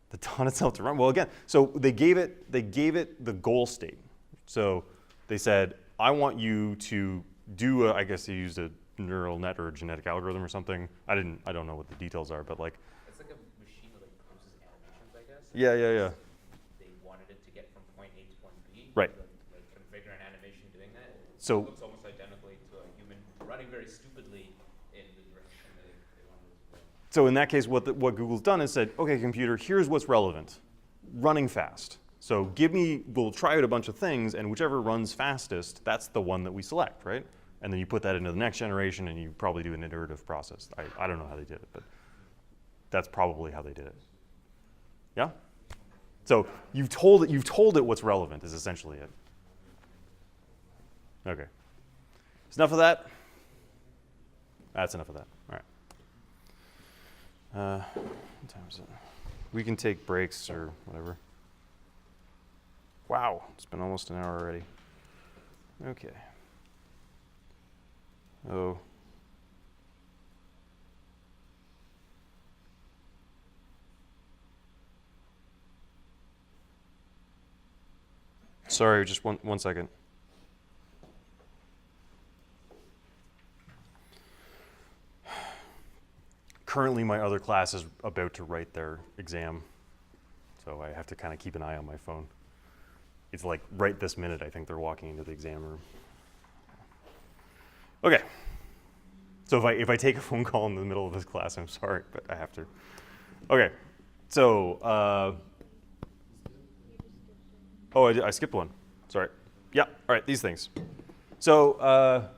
That taught itself to run. Well, again, so they gave it the goal state. So they said, I want you to do I guess they used a neural net or a genetic algorithm or something. I don't know what the details are, but like. It's like a machine that like produces animations, I guess. Yeah. They wanted it to get from point A to point B. Right. Like configure an animation doing that. So. It looks almost identically to a human running very stupidly in the direction that they wanted it to go. So in that case, what Google's done is said, okay, computer, here's what's relevant. Running fast. So we'll try out a bunch of things, and whichever runs fastest, that's the one that we select, right? And then you put that into the next generation, and you probably do an iterative process. I don't know how they did it, but that's probably how they did it. Yeah? So you've told it what's relevant is essentially it. Okay. Is enough of that? That's enough of that. All right. What time is it? We can take breaks or whatever. Wow, it's been almost an hour already. Okay. Oh. Sorry, just one second. Currently, my other class is about to write their exam, so I have to kind of keep an eye on my phone. It's like right this minute, I think they're walking into the exam room. Okay. So if I take a phone call in the middle of this class, I'm sorry, but I have to. Okay. So, oh, I skipped one. Sorry. Yeah. All right. These things. So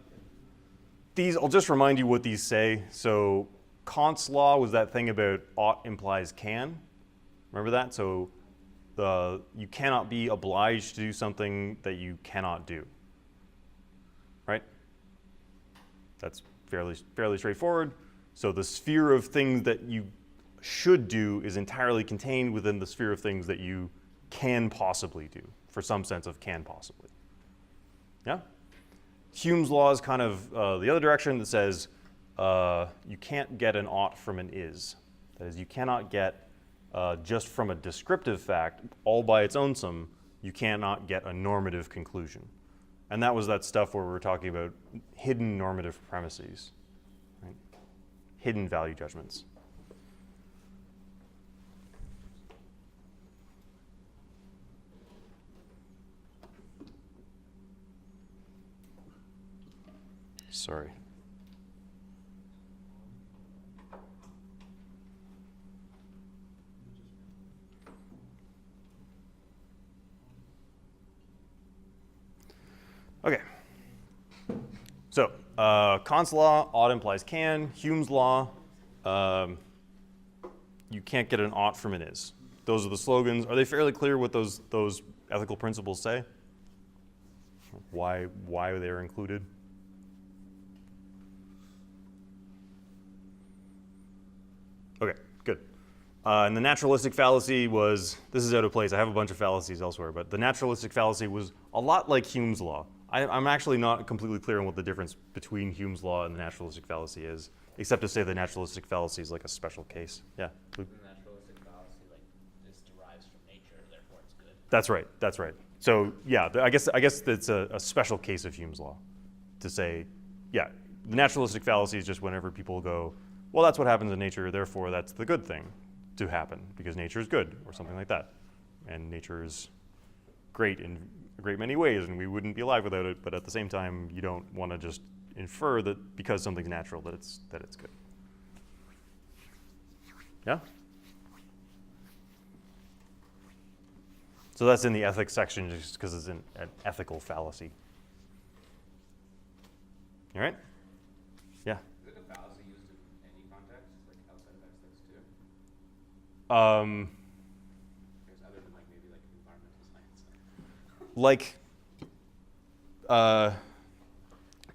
these, I'll just remind you what these say. So Kant's law was that thing about ought implies can. Remember that? So you cannot be obliged to do something that you cannot do. Right? That's fairly straightforward. So the sphere of things that you should do is entirely contained within the sphere of things that you can possibly do, for some sense of can possibly. Yeah? Hume's law is kind of the other direction that says you can't get an ought from an is. That is, you cannot get just from a descriptive fact, all by its own sum, you cannot get a normative conclusion. And that was that stuff where we were talking about hidden normative premises, right? Hidden value judgments. Sorry. Okay. So Kant's law, ought implies can. Hume's law, you can't get an ought from an is. Those are the slogans. Are they fairly clear what those ethical principles say? Why they are included? Okay, good. And the naturalistic fallacy was, this is out of place. I have a bunch of fallacies elsewhere, but the naturalistic fallacy was a lot like Hume's law. I'm actually not completely clear on what the difference between Hume's law and the naturalistic fallacy is, except to say the naturalistic fallacy is like a special case. Yeah, Luke? The naturalistic fallacy, like, this derives from nature, therefore it's good. That's right, that's right. So yeah, I guess it's a special case of Hume's law to say, yeah, the naturalistic fallacy is just whenever people go, well, that's what happens in nature, therefore that's the good thing to happen, because nature is good, or something like that. And nature is great in a great many ways, and we wouldn't be alive without it, but at the same time, you don't want to just infer that because something's natural that it's good. Yeah? So that's in the ethics section just because it's an ethical fallacy. All right? Yeah? Is it a fallacy used in any context, like outside of ethics too? I guess other than like maybe like environmental science. Like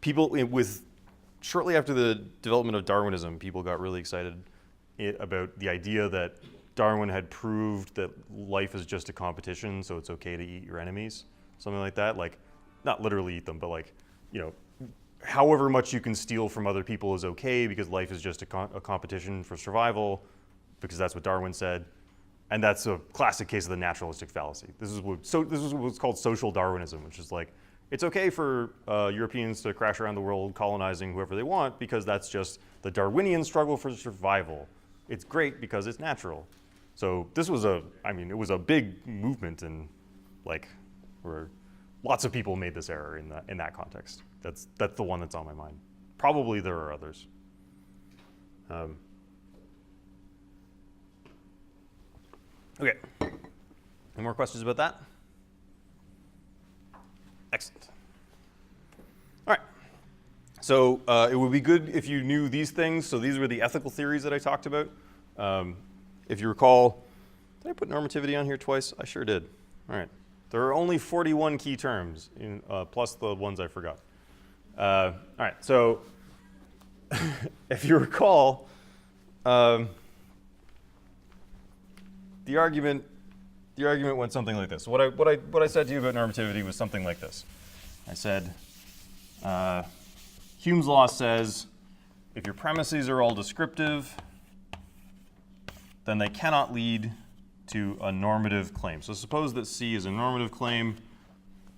people with shortly after the development of Darwinism, people got really excited about the idea that Darwin had proved that life is just a competition, so it's okay to eat your enemies, something like that. Like, not literally eat them, but like, you know, however much you can steal from other people is okay because life is just a competition for survival, because that's what Darwin said. And that's a classic case of the naturalistic fallacy. This is what's called social Darwinism, which is like, it's okay for Europeans to crash around the world colonizing whoever they want because that's just the Darwinian struggle for survival. It's great because it's natural. So this was it was a big movement, and like, where lots of people made this error in that context. That's the one that's on my mind. Probably there are others. Okay. Any more questions about that? Excellent. All right. So it would be good if you knew these things. So these were the ethical theories that I talked about. If you recall, did I put normativity on here twice? I sure did. All right. There are only 41 key terms, plus the ones I forgot. All right. So if you recall, the argument went something like this. What I said to you about normativity was something like this. I said, Hume's law says if your premises are all descriptive, then they cannot lead to a normative claim. So suppose that C is a normative claim.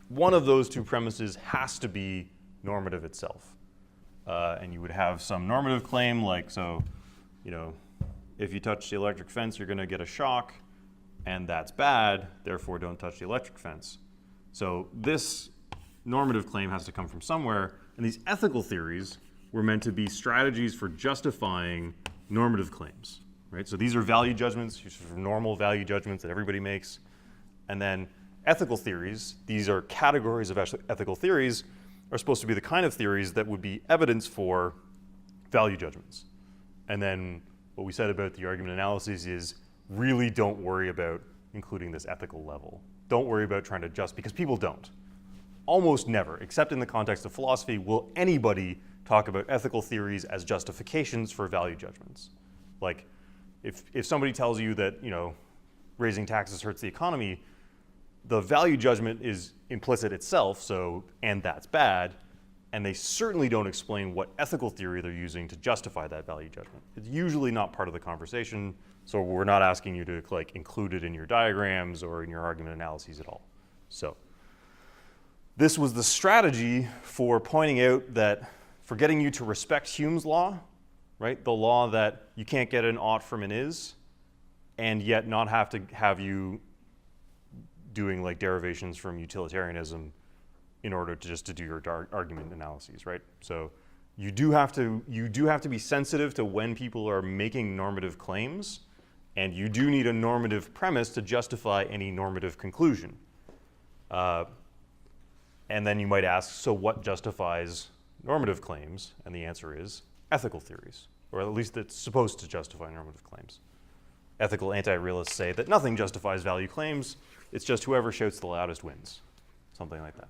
One of those two premises has to be normative itself. And you would have some normative claim like, so, if you touch the electric fence, you're going to get a shock, and that's bad, therefore don't touch the electric fence. So this normative claim has to come from somewhere, and these ethical theories were meant to be strategies for justifying normative claims. Right? So these are value judgments, normal value judgments that everybody makes. And then ethical theories, these are categories of ethical theories, are supposed to be the kind of theories that would be evidence for value judgments. And then what we said about the argument analyses is really don't worry about including this ethical level. Don't worry about trying to because people don't. Almost never, except in the context of philosophy, will anybody talk about ethical theories as justifications for value judgments. Like, if somebody tells you that, raising taxes hurts the economy, the value judgment is implicit itself, and that's bad, and they certainly don't explain what ethical theory they're using to justify that value judgment. It's usually not part of the conversation, so we're not asking you to include it in your diagrams or in your argument analyses at all. So this was the strategy for pointing out that, for getting you to respect Hume's law, right? The law that you can't get an ought from an is, and yet not have to have you doing derivations from utilitarianism in order to do your argument analyses, right? So you do have to be sensitive to when people are making normative claims, and you do need a normative premise to justify any normative conclusion. And then you might ask, so what justifies normative claims? And the answer is ethical theories, or at least it's supposed to justify normative claims. Ethical anti-realists say that nothing justifies value claims, it's just whoever shouts the loudest wins, something like that.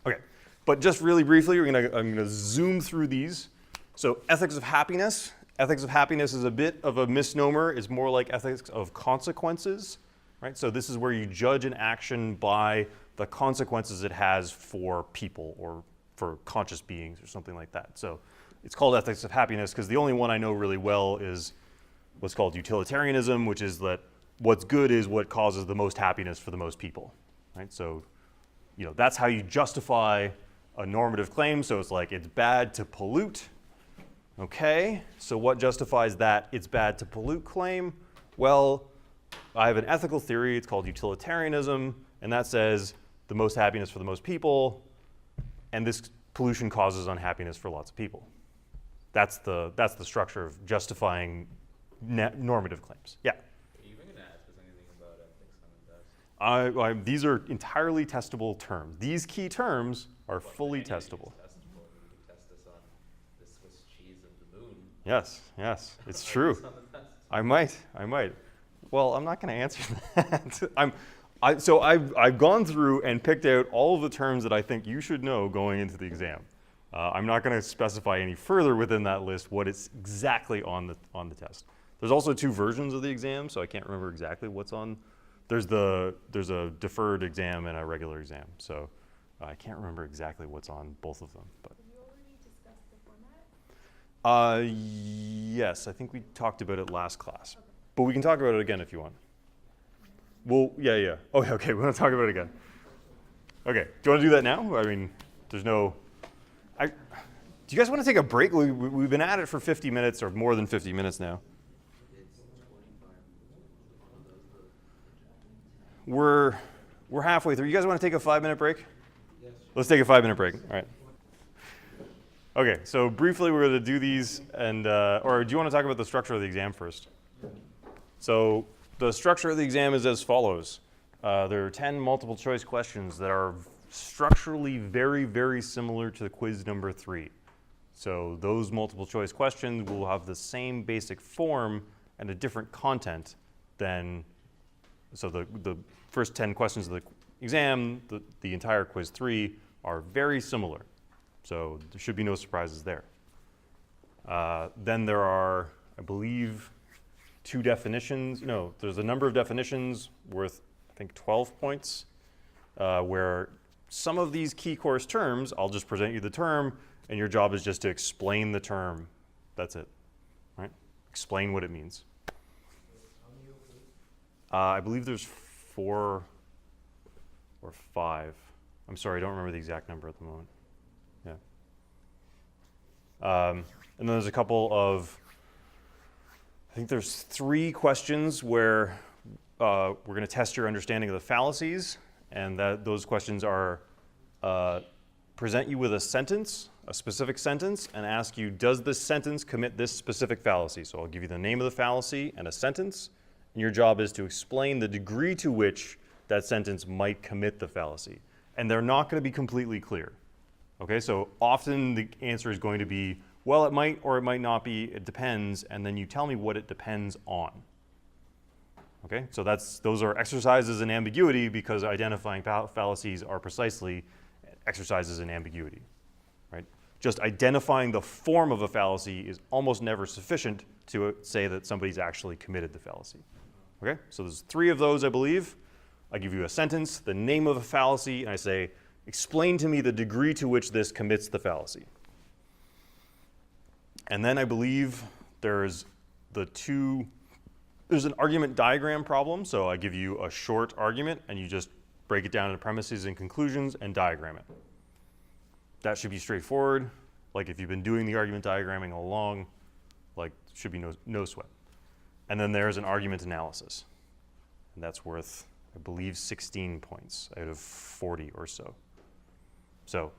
Okay, but just really briefly, I'm gonna zoom through these. So ethics of happiness. Ethics of happiness is a bit of a misnomer. It's more like ethics of consequences, right? So this is where you judge an action by the consequences it has for people or for conscious beings or something like that. So it's called ethics of happiness because the only one I know really well is what's called utilitarianism, which is that what's good is what causes the most happiness for the most people, right? So, that's how you justify a normative claim. So it's it's bad to pollute. Okay, so what justifies that it's bad to pollute claim? Well, I have an ethical theory, it's called utilitarianism, and that says the most happiness for the most people, and this pollution causes unhappiness for lots of people. That's the structure of justifying normative claims. Yeah? Are you even going to ask us anything about ethics on the test? These are entirely testable terms. These key terms are fully testable. Testable. You can test us on the Swiss cheese of the moon. Yes, it's true. I might. Well, I'm not going to answer that. I've gone through and picked out all of the terms that I think you should know going into the exam. I'm not going to specify any further within that list what is exactly on the test. There's also two versions of the exam, so I can't remember exactly what's on. There's a deferred exam and a regular exam, so I can't remember exactly what's on both of them. But. Have you already discussed the format? Yes, I think we talked about it last class, but we can talk about it again if you want. Well, yeah. Oh, yeah, okay, we're gonna talk about it again. Okay, do you want to do that now? I mean, there's no. Do you guys want to take a break? We've been at it for 50 minutes or more than 50 minutes now. We're halfway through. You guys want to take a 5-minute break? Yes. Let's take a 5-minute break. All right. Okay, so briefly we're going to do these, and or do you want to talk about the structure of the exam first? So the structure of the exam is as follows. There are 10 multiple choice questions that are structurally very, very similar to the quiz number 3. So those multiple choice questions will have the same basic form and a different content than, so the first 10 questions of the exam, the entire quiz 3 are very similar. So there should be no surprises there. Then there are, I believe, 2 definitions. No, there's a number of definitions worth, I think, 12 points, where some of these key course terms, I'll just present you the term, and your job is just to explain the term. That's it, right? Explain what it means. I believe there's 4 or 5. I'm sorry, I don't remember the exact number at the moment. Yeah. And then there's a couple of, I think there's 3 questions where we're going to test your understanding of the fallacies, and those questions are present you with a sentence, a specific sentence, and ask you, does this sentence commit this specific fallacy? So I'll give you the name of the fallacy and a sentence, and your job is to explain the degree to which that sentence might commit the fallacy. And they're not going to be completely clear. Okay, so often the answer is going to be, well, it might or it might not be, it depends, and then you tell me what it depends on. Okay, so those are exercises in ambiguity, because identifying fallacies are precisely exercises in ambiguity, right? Just identifying the form of a fallacy is almost never sufficient to say that somebody's actually committed the fallacy. Okay, so there's 3 of those, I believe. I give you a sentence, the name of a fallacy, and I say, explain to me the degree to which this commits the fallacy. And then I believe there's there's an argument diagram problem. So I give you a short argument, and you just break it down into premises and conclusions and diagram it. That should be straightforward. Like if you've been doing the argument diagramming all along, like should be no sweat. And then there's an argument analysis. And that's worth, I believe, 16 points out of 40 or so. So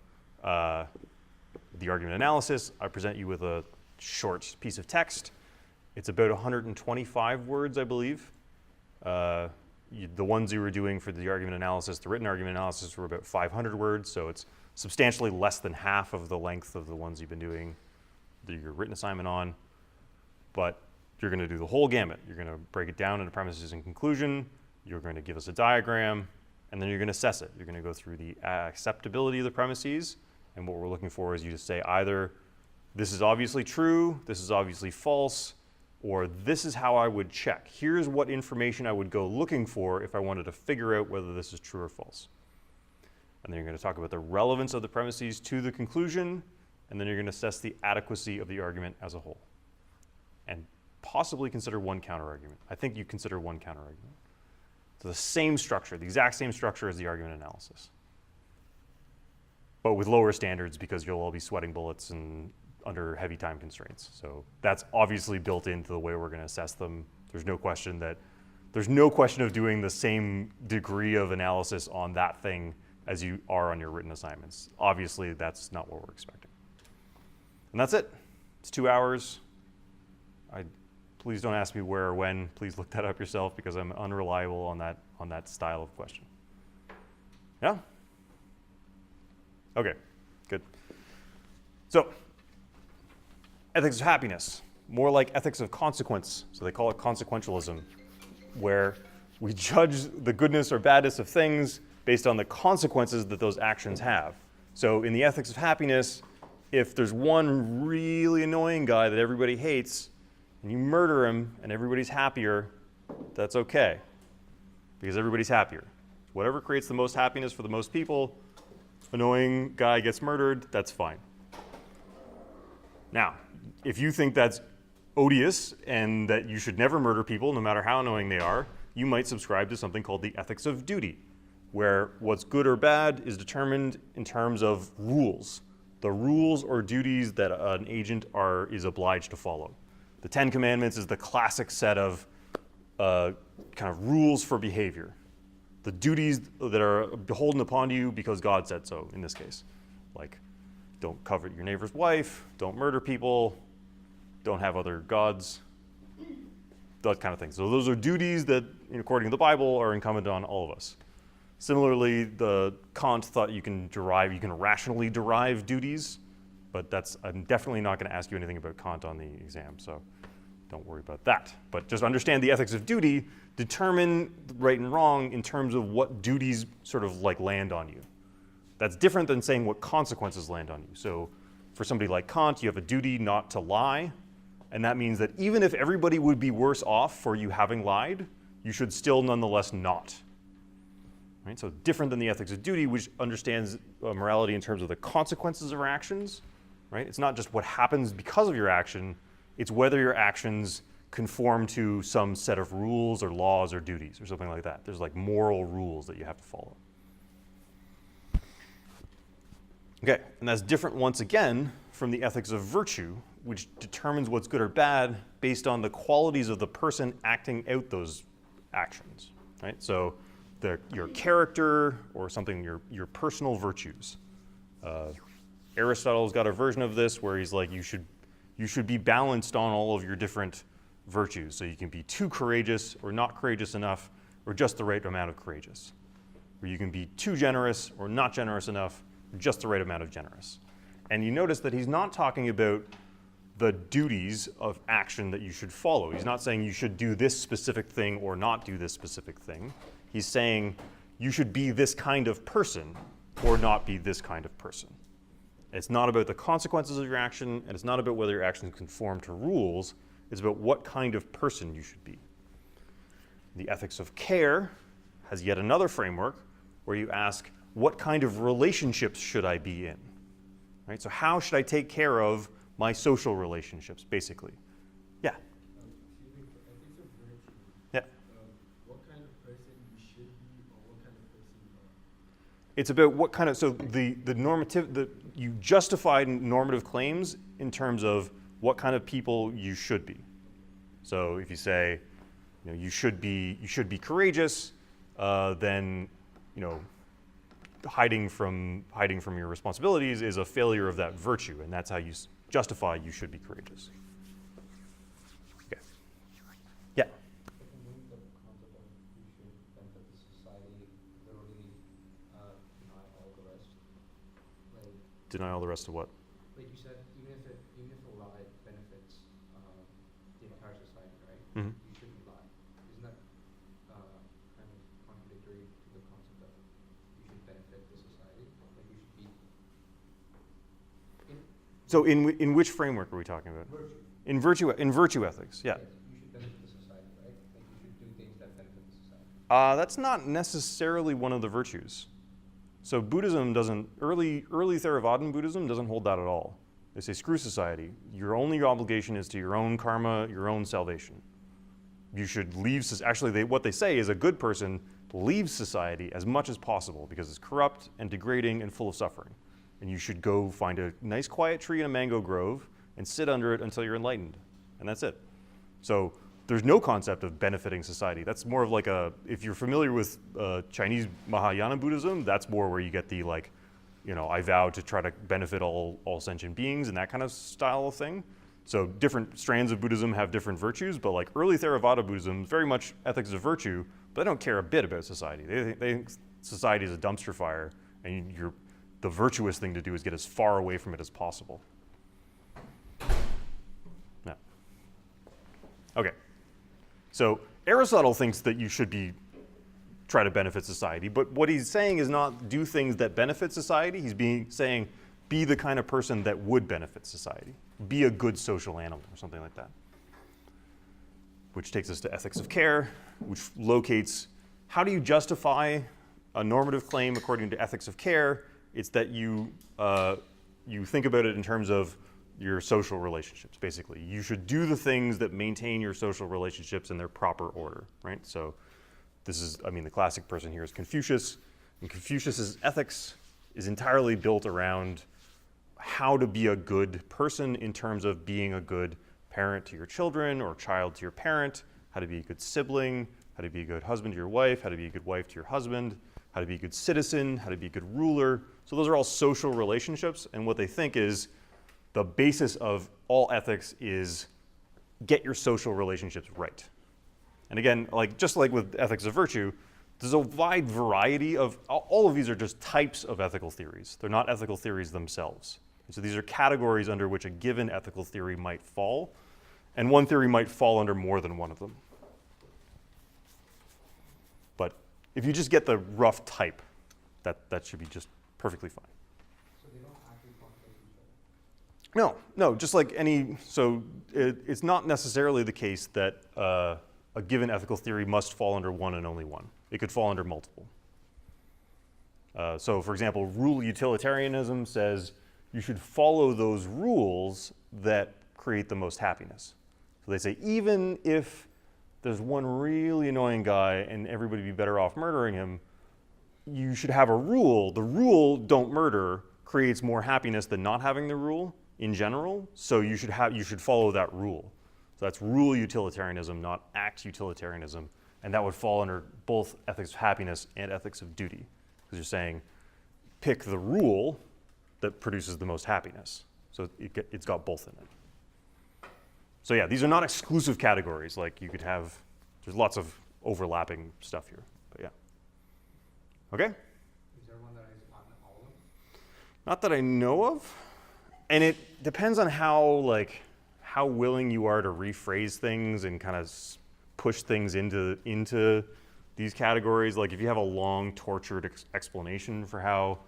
the argument analysis, I present you with a short piece of text. It's about 125 words, I believe. The ones you were doing for the argument analysis, the written argument analysis, were about 500 words, so it's substantially less than half of the length of the ones you've been doing your written assignment on. But you're going to do the whole gamut. You're going to break it down into premises and conclusion. You're going to give us a diagram, and then you're going to assess it. You're going to go through the acceptability of the premises, and what we're looking for is you to say either this is obviously true, this is obviously false, or this is how I would check. Here's what information I would go looking for if I wanted to figure out whether this is true or false. And then you're going to talk about the relevance of the premises to the conclusion, and then you're going to assess the adequacy of the argument as a whole. And possibly consider one counterargument. I think you consider one counterargument. So the same structure, the exact same structure as the argument analysis, but with lower standards because you'll all be sweating bullets and under heavy time constraints. So that's obviously built into the way we're going to assess them. There's no question of doing the same degree of analysis on that thing as you are on your written assignments. Obviously, that's not what we're expecting. And that's it. It's 2 hours. Please don't ask me where or when. Please look that up yourself, because I'm unreliable on that style of question. Yeah? Okay, good. So, ethics of happiness, more like ethics of consequence. So they call it consequentialism, where we judge the goodness or badness of things based on the consequences that those actions have. So in the ethics of happiness, if there's one really annoying guy that everybody hates, and you murder him and everybody's happier, that's okay, because everybody's happier. Whatever creates the most happiness for the most people, annoying guy gets murdered, that's fine. Now, if you think that's odious and that you should never murder people no matter how annoying they are, you might subscribe to something called the ethics of duty, where what's good or bad is determined in terms of rules, the rules or duties that an agent is obliged to follow. The 10 Commandments is the classic set of kind of rules for behavior, the duties that are beholden upon you because God said so in this case, like don't covet your neighbor's wife, don't murder people, don't have other gods. that kind of thing. So those are duties that, according to the Bible, are incumbent on all of us. Similarly, the Kant thought you can rationally derive duties, but I'm definitely not going to ask you anything about Kant on the exam, so don't worry about that. But just understand the ethics of duty, determine right and wrong in terms of what duties sort of like land on you. That's different than saying what consequences land on you. So for somebody like Kant, you have a duty not to lie, and that means that even if everybody would be worse off for you having lied, you should still nonetheless not. Right? So different than the ethics of duty, which understands morality in terms of the consequences of our actions. Right? It's not just what happens because of your action, it's whether your actions conform to some set of rules or laws or duties or something like that. There's like moral rules that you have to follow. Okay, and that's different once again from the ethics of virtue, which determines what's good or bad based on the qualities of the person acting out those actions. Right? So your character or something, your personal virtues. Aristotle's got a version of this where he's like, you should be balanced on all of your different virtues. So you can be too courageous or not courageous enough or just the right amount of courageous. Or you can be too generous or not generous enough or just the right amount of generous. And you notice that he's not talking about the duties of action that you should follow. He's not saying you should do this specific thing or not do this specific thing. He's saying you should be this kind of person or not be this kind of person. It's not about the consequences of your action, and it's not about whether your actions conform to rules. It's about what kind of person you should be. The ethics of care has yet another framework where you ask, what kind of relationships should I be in? Right? So how should I take care of my social relationships, basically? Yeah? Excuse me, for ethics of virtue, Yeah. what kind of person you should be or what kind of person you are? It's about what kind of, so you justify normative claims in terms of what kind of people you should be. So if you say, you should be courageous, then, hiding from your responsibilities is a failure of that virtue, and that's how you justify you should be courageous. Okay. Yeah. Deny all the rest of what? Like you said, even if a lie benefits the entire society, right? Mm-hmm. You shouldn't lie. Isn't that kind of contradictory to the concept of you should benefit the society? Like you should be. So in which framework are we talking about? Virtue. In virtue ethics, yeah. Yes, you should benefit the society, right? Like you should do things that benefit the society. That's not necessarily one of the virtues. So Buddhism doesn't, early Theravadan Buddhism doesn't hold that at all. They say, screw society. Your only obligation is to your own karma, your own salvation. You should leave, actually what they say is a good person leaves society as much as possible because it's corrupt and degrading and full of suffering. And you should go find a nice quiet tree in a mango grove and sit under it until you're enlightened. And that's it. So there's no concept of benefiting society. That's more of like if you're familiar with Chinese Mahayana Buddhism, that's more where you get the I vow to try to benefit all sentient beings and that kind of style of thing. So different strands of Buddhism have different virtues, but like early Theravada Buddhism, very much ethics of virtue, but they don't care a bit about society. They think society is a dumpster fire, and the virtuous thing to do is get as far away from it as possible. Yeah. Okay. So Aristotle thinks that you should try to benefit society, but what he's saying is not do things that benefit society. He's saying be the kind of person that would benefit society. Be a good social animal or something like that. Which takes us to ethics of care, which locates how do you justify a normative claim according to ethics of care. It's that you think about it in terms of your social relationships, basically. You should do the things that maintain your social relationships in their proper order, right? So the classic person here is Confucius, and Confucius's ethics is entirely built around how to be a good person in terms of being a good parent to your children or child to your parent, how to be a good sibling, how to be a good husband to your wife, how to be a good wife to your husband, how to be a good citizen, how to be a good ruler. So those are all social relationships, and what they think is the basis of all ethics is get your social relationships right. And again, like just like with ethics of virtue, there's a wide variety of, all of these are just types of ethical theories. They're not ethical theories themselves. So these are categories under which a given ethical theory might fall, and one theory might fall under more than one of them. But if you just get the rough type, that should be just perfectly fine. So they don't actually conflict each other? No, just like any, so it's not necessarily the case that a given ethical theory must fall under one and only one. It could fall under multiple. So for example, rule utilitarianism says you should follow those rules that create the most happiness. So they say even if there's one really annoying guy and everybody would be better off murdering him, you should have a rule. The rule, don't murder, creates more happiness than not having the rule in general, so you should follow that rule. So that's rule utilitarianism, not act utilitarianism, and that would fall under both ethics of happiness and ethics of duty, because you're saying pick the rule that produces the most happiness. So it's got both in it. So yeah, these are not exclusive categories. Like you could have, there's lots of overlapping stuff here, but yeah. Okay? Is there one that is on all of them? Not that I know of. And it depends on how willing you are to rephrase things and kind of push things into these categories. Like if you have a long, tortured explanation for how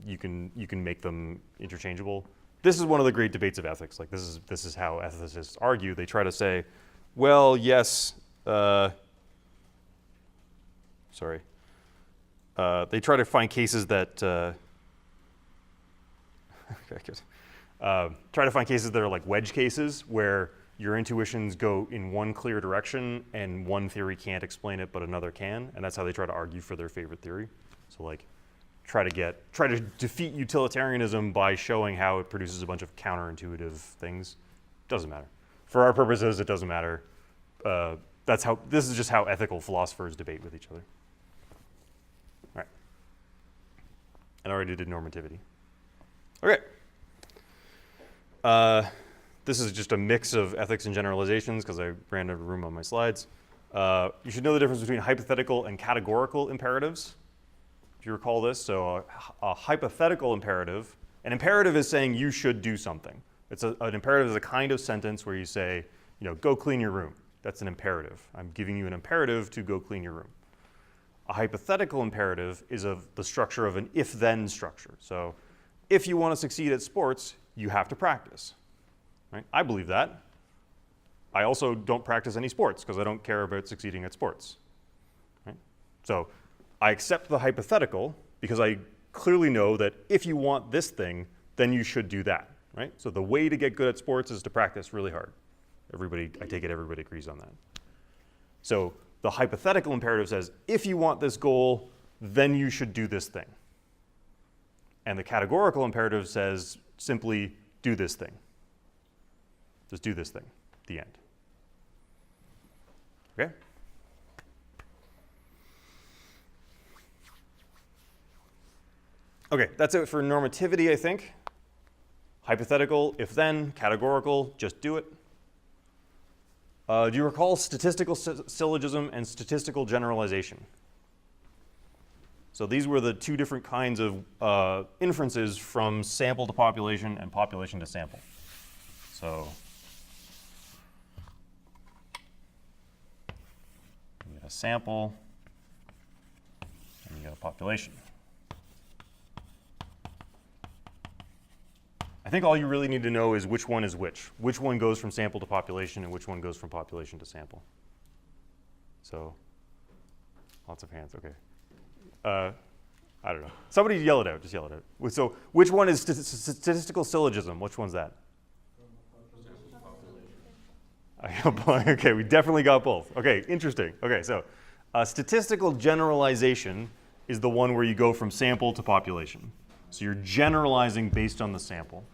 you can make them interchangeable. This is one of the great debates of ethics. Like this is how ethicists argue. They try to say, well, yes, they try to find cases that try to find cases that are like wedge cases where your intuitions go in one clear direction and one theory can't explain it but another can, and that's how they try to argue for their favorite theory. So like try to defeat utilitarianism by showing how it produces a bunch of counterintuitive things. Doesn't matter. For our purposes, it doesn't matter. This is just how ethical philosophers debate with each other. All right. And I already did normativity. Okay. This is just a mix of ethics and generalizations because I ran out of room on my slides. You should know the difference between hypothetical and categorical imperatives. If you recall this, so a hypothetical imperative, an imperative is saying you should do something. An imperative is a kind of sentence where you say, go clean your room. That's an imperative. I'm giving you an imperative to go clean your room. A hypothetical imperative is of the structure of an if-then structure. So if you want to succeed at sports, you have to practice. Right? I believe that. I also don't practice any sports because I don't care about succeeding at sports. Right? So I accept the hypothetical because I clearly know that if you want this thing, then you should do that. Right? So the way to get good at sports is to practice really hard. I take it everybody agrees on that. So the hypothetical imperative says, if you want this goal, then you should do this thing. And the categorical imperative says simply do this thing. Just do this thing. The end. Okay? Okay, that's it for normativity, I think. Hypothetical, if then, categorical, just do it. Do you recall statistical syllogism and statistical generalization? So these were the two different kinds of inferences from sample to population and population to sample. So you get a sample and you get a population. I think all you really need to know is which one is which. Which one goes from sample to population and which one goes from population to sample. So lots of hands, okay. I don't know. Somebody yell it out, just yell it out. So which one is statistical syllogism? Which one's that? Okay, we definitely got both. Okay, interesting. Okay, so statistical generalization is the one where you go from sample to population. So you're generalizing based on the sample,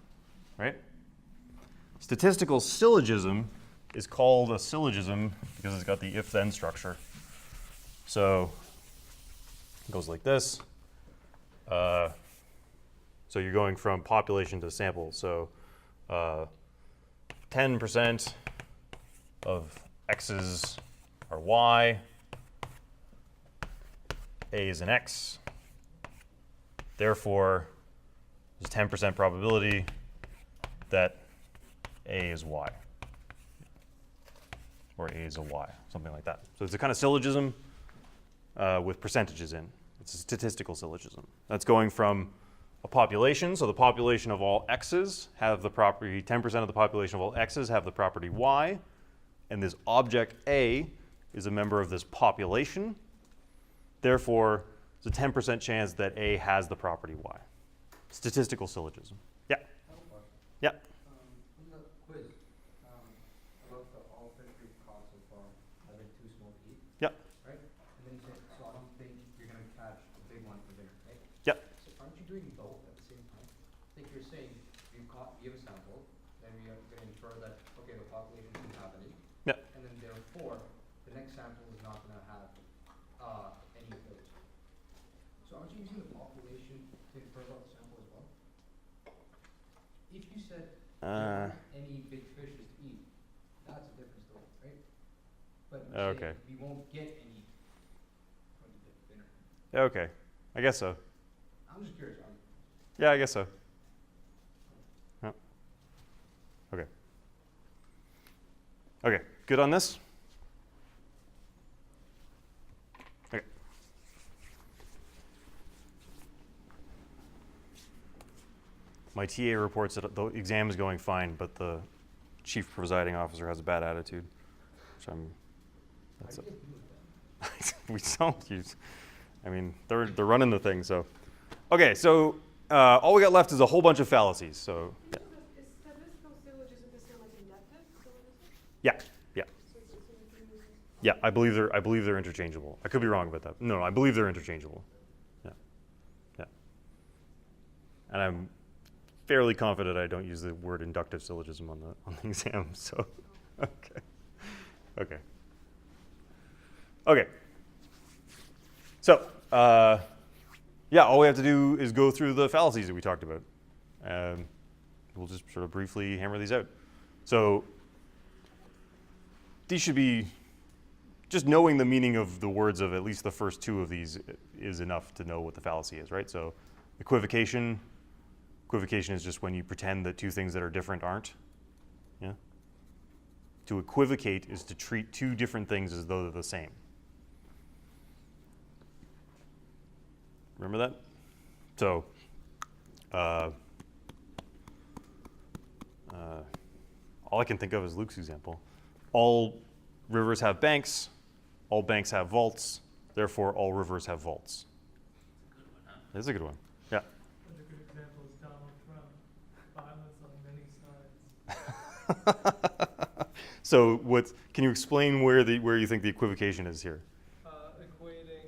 right? Statistical syllogism is called a syllogism because it's got the if-then structure. So it goes like this. So you're going from population to sample. So 10% of X's are y, A is an x. Therefore, there's a 10% probability that A is y. Or A is a y, something like that. So it's a kind of syllogism with percentages in. It's a statistical syllogism. That's going from a population, so the population of all x's have the property, 10% of the population of all x's have the property y, and this object A is a member of this population. Therefore, there's a 10% chance that A has the property y. Statistical syllogism. Yeah? Yeah? In the quiz, about the all fish we've caught so far have been too small to eat. Yep. Right? And then you said, so I don't think you're going to catch a big one for dinner, right? Yep. So aren't you doing both at the same time? Like you're saying, we have a sample, then we are going to infer that, okay, the population is happening. Yep. And then therefore, the next sample is not going to have any of those. So aren't you using the population to infer about the sample as well? If you said there aren't any big fishes to eat, that's a different story, right? But you Okay. say we won't get any from the dinner. Okay. I guess so. I'm just curious. Yeah, I guess so. Yep. Okay. Okay, good on this? Okay. My TA reports that the exam is going fine, but the chief presiding officer has a bad attitude. Which that's we don't use. I mean, they're running the thing, so. Okay, so all we got left is a whole bunch of fallacies. So Is statistical syllogism the same as inductive syllogism? yeah, yeah, So we can use yeah. I believe they're interchangeable. I could be wrong about that. No, I believe they're interchangeable. Yeah, yeah. And I'm fairly confident I don't use the word inductive syllogism on the exam. So okay, okay, okay. So. Yeah, all we have to do is go through the fallacies that we talked about. We'll just sort of briefly hammer these out. So these should be, just knowing the meaning of the words of at least the first two of these is enough to know what the fallacy is, right? So equivocation is just when you pretend that two things that are different aren't. Yeah. To equivocate is to treat two different things as though they're the same. Remember that? So, all I can think of is Luke's example. All rivers have banks, all banks have vaults, therefore all rivers have vaults. That's a good one. Yeah. Another good example is Donald Trump. Violence on many sides. So, can you explain where you think the equivocation is here? Equating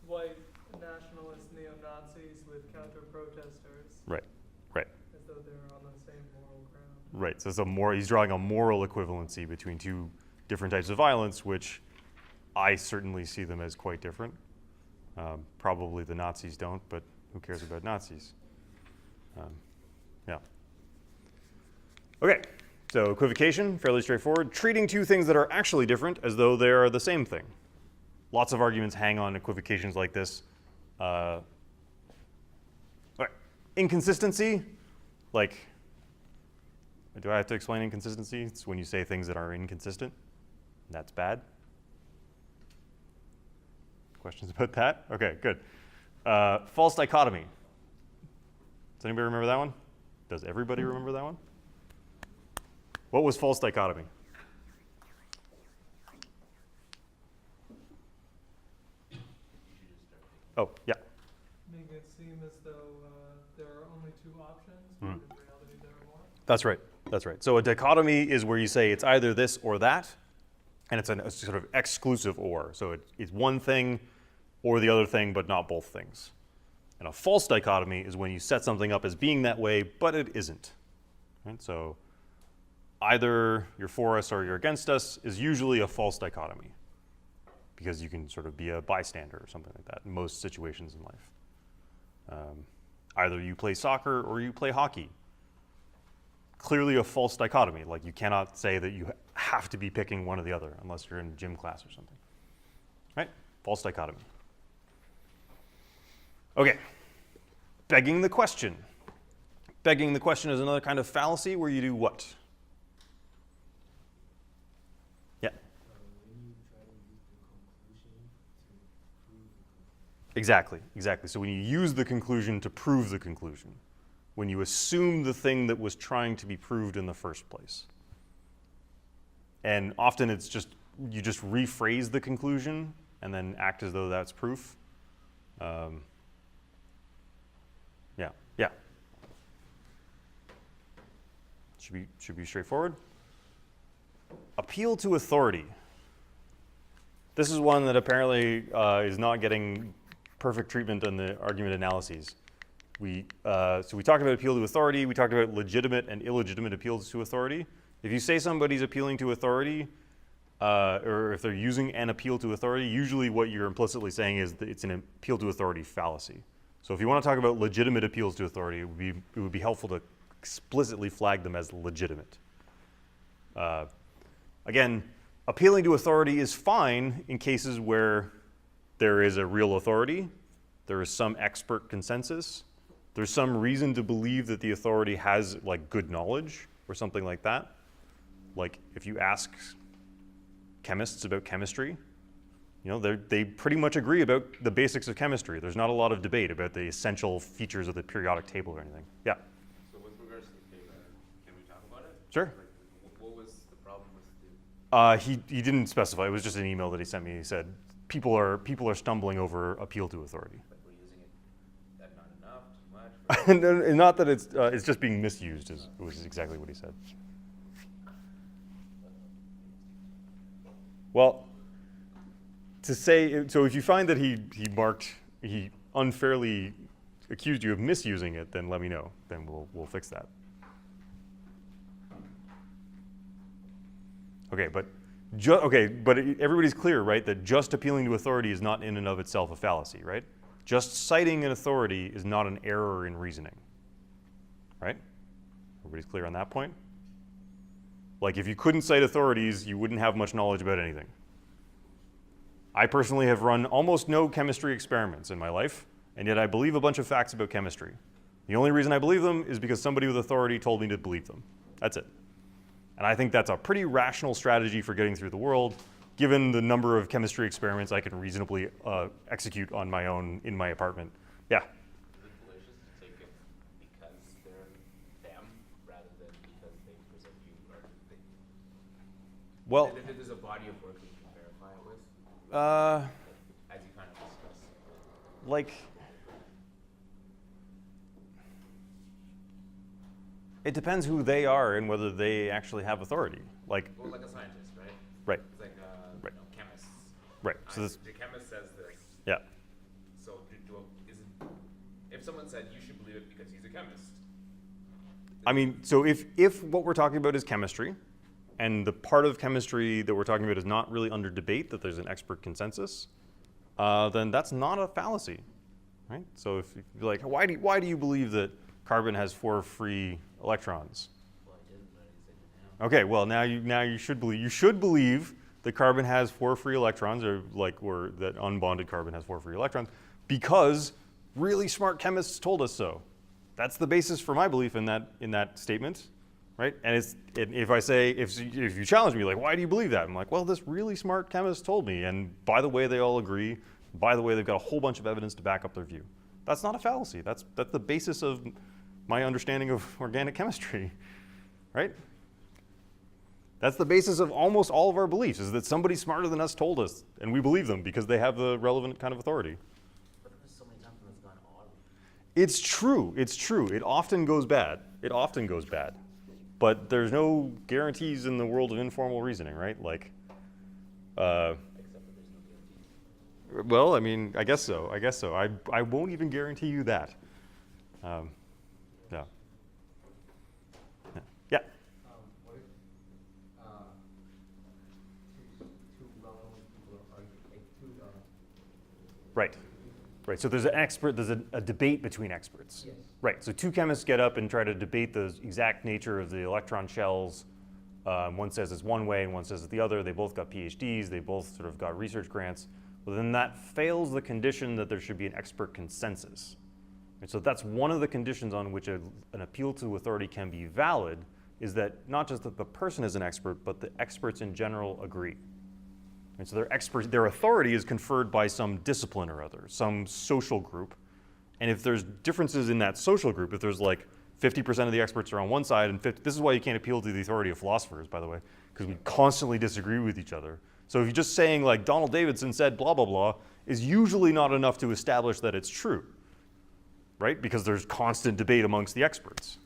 white nationalist neo-Nazis with counter-protesters Right, right, as though they're on the same moral ground. right. So he's drawing a moral equivalency between two different types of violence, which I certainly see them as quite different. Probably the Nazis don't, but who cares about Nazis? Yeah. Okay, so equivocation, fairly straightforward. Treating two things that are actually different as though they are the same thing. Lots of arguments hang on equivocations like this. All right. Inconsistency, like, do I have to explain inconsistency? It's when you say things that are inconsistent. That's bad. Questions about that? Okay, good. False dichotomy. Does anybody remember that one? Does everybody remember that one? What was false dichotomy? Oh, yeah. Make it seem as though there are only two options, but in reality there are more. That's right. That's right. So a dichotomy is where you say it's either this or that, and it's a sort of exclusive or. So it's one thing or the other thing, but not both things. And a false dichotomy is when you set something up as being that way, but it isn't. Right? So either you're for us or you're against us is usually a false dichotomy, because you can sort of be a bystander or something like that in most situations in life. Either you play soccer or you play hockey. clearly a false dichotomy. Like you cannot say that you have to be picking one or the other unless you're in gym class or something. Right? False dichotomy. Okay. Begging the question. Begging the question is another kind of fallacy where you do what? Yeah. When you try to use the conclusion to prove the conclusion. Exactly, exactly. So when you use the conclusion to prove the conclusion, when you assume the thing that was trying to be proved in the first place. And often it's just, you just rephrase the conclusion and then act as though that's proof. Yeah. Should be straightforward. Appeal to authority. This is one that apparently is not getting perfect treatment in the argument analyses. So we talked about appeal to authority. We talked about legitimate and illegitimate appeals to authority. If you say somebody's appealing to authority, or if they're using an appeal to authority, usually what you're implicitly saying is that it's an appeal to authority fallacy. So if you want to talk about legitimate appeals to authority, it would be helpful to explicitly flag them as legitimate. Again, appealing to authority is fine in cases where there is a real authority, there is some expert consensus, there's some reason to believe that the authority has like good knowledge or something like that. Like if you ask chemists about chemistry, you know, they pretty much agree about the basics of chemistry. There's not a lot of debate about the essential features of the periodic table or anything. Yeah. So with regards to the paper, can we talk about it? Sure. Like, what was the problem with the? He didn't specify. It was just an email that he sent me. He said people are stumbling over appeal to authority. Like we're using it that not enough, too much. And not that it's just being misused. Was exactly what he said. Well, to say so, if you find that he unfairly accused you of misusing it, then let me know. Then we'll fix that. Okay, but everybody's clear, right? That just appealing to authority is not in and of itself a fallacy, right? Just citing an authority is not an error in reasoning, right? Everybody's clear on that point? Like if you couldn't cite authorities, you wouldn't have much knowledge about anything. I personally have run almost no chemistry experiments in my life, and yet I believe a bunch of facts about chemistry. The only reason I believe them is because somebody with authority told me to believe them. That's it. And I think that's a pretty rational strategy for getting through the world, given the number of chemistry experiments I can reasonably execute on my own in my apartment. Yeah? Is it fallacious to take it because they're them rather than because they present you or they, Well, there's a body of work that you can verify it with, as you kind of discussed. like, it depends who they are and whether they actually have authority. Like, Well, like a scientist, right? right, It's like Right. you know, chemists. right. So this, The chemist says this. yeah. So is it, if someone said you should believe it because he's a chemist? I mean, so if what we're talking about is chemistry, and the part of chemistry that we're talking about is not really under debate, that there's an expert consensus, then that's not a fallacy, right? So if you're like, why do you believe that carbon has 4 free electrons? Well, I didn't, but I said it now. Okay, well now you should believe that carbon has 4 free electrons, or that unbonded carbon has 4 free electrons, because really smart chemists told us so. That's the basis for my belief in that statement, right? And if you challenge me, like, why do you believe that? I'm like, well, this really smart chemist told me, and by the way, they all agree. By the way, they've got a whole bunch of evidence to back up their view. That's not a fallacy. That's the basis of my understanding of organic chemistry, right? That's the basis of almost all of our beliefs, is that somebody smarter than us told us, and we believe them because they have the relevant kind of authority. But there's so many times when it's gone odd. It's true. It's true. It often goes bad. It often goes bad. But there's no guarantees in the world of informal reasoning, right? Like, Except that there's no guarantees. well, I mean, I guess so. I won't even guarantee you that. Yeah. Yeah. What if two well-known people are arguing, like two Right. Right, so there's a debate between experts. Yes. Right, so two chemists get up and try to debate the exact nature of the electron shells. One says it's one way and one says it's the other. They both got PhDs, they both sort of got research grants. Well, then that fails the condition that there should be an expert consensus. And so that's one of the conditions on which an appeal to authority can be valid, is that not just that the person is an expert, but the experts in general agree. And so their authority is conferred by some discipline or other, some social group. And if there's differences in that social group, if there's like 50% of the experts are on one side and 50, this is why you can't appeal to the authority of philosophers, by the way, because we constantly disagree with each other. So if you're just saying like Donald Davidson said blah, blah, blah, is usually not enough to establish that it's true, right? Because there's constant debate amongst the experts.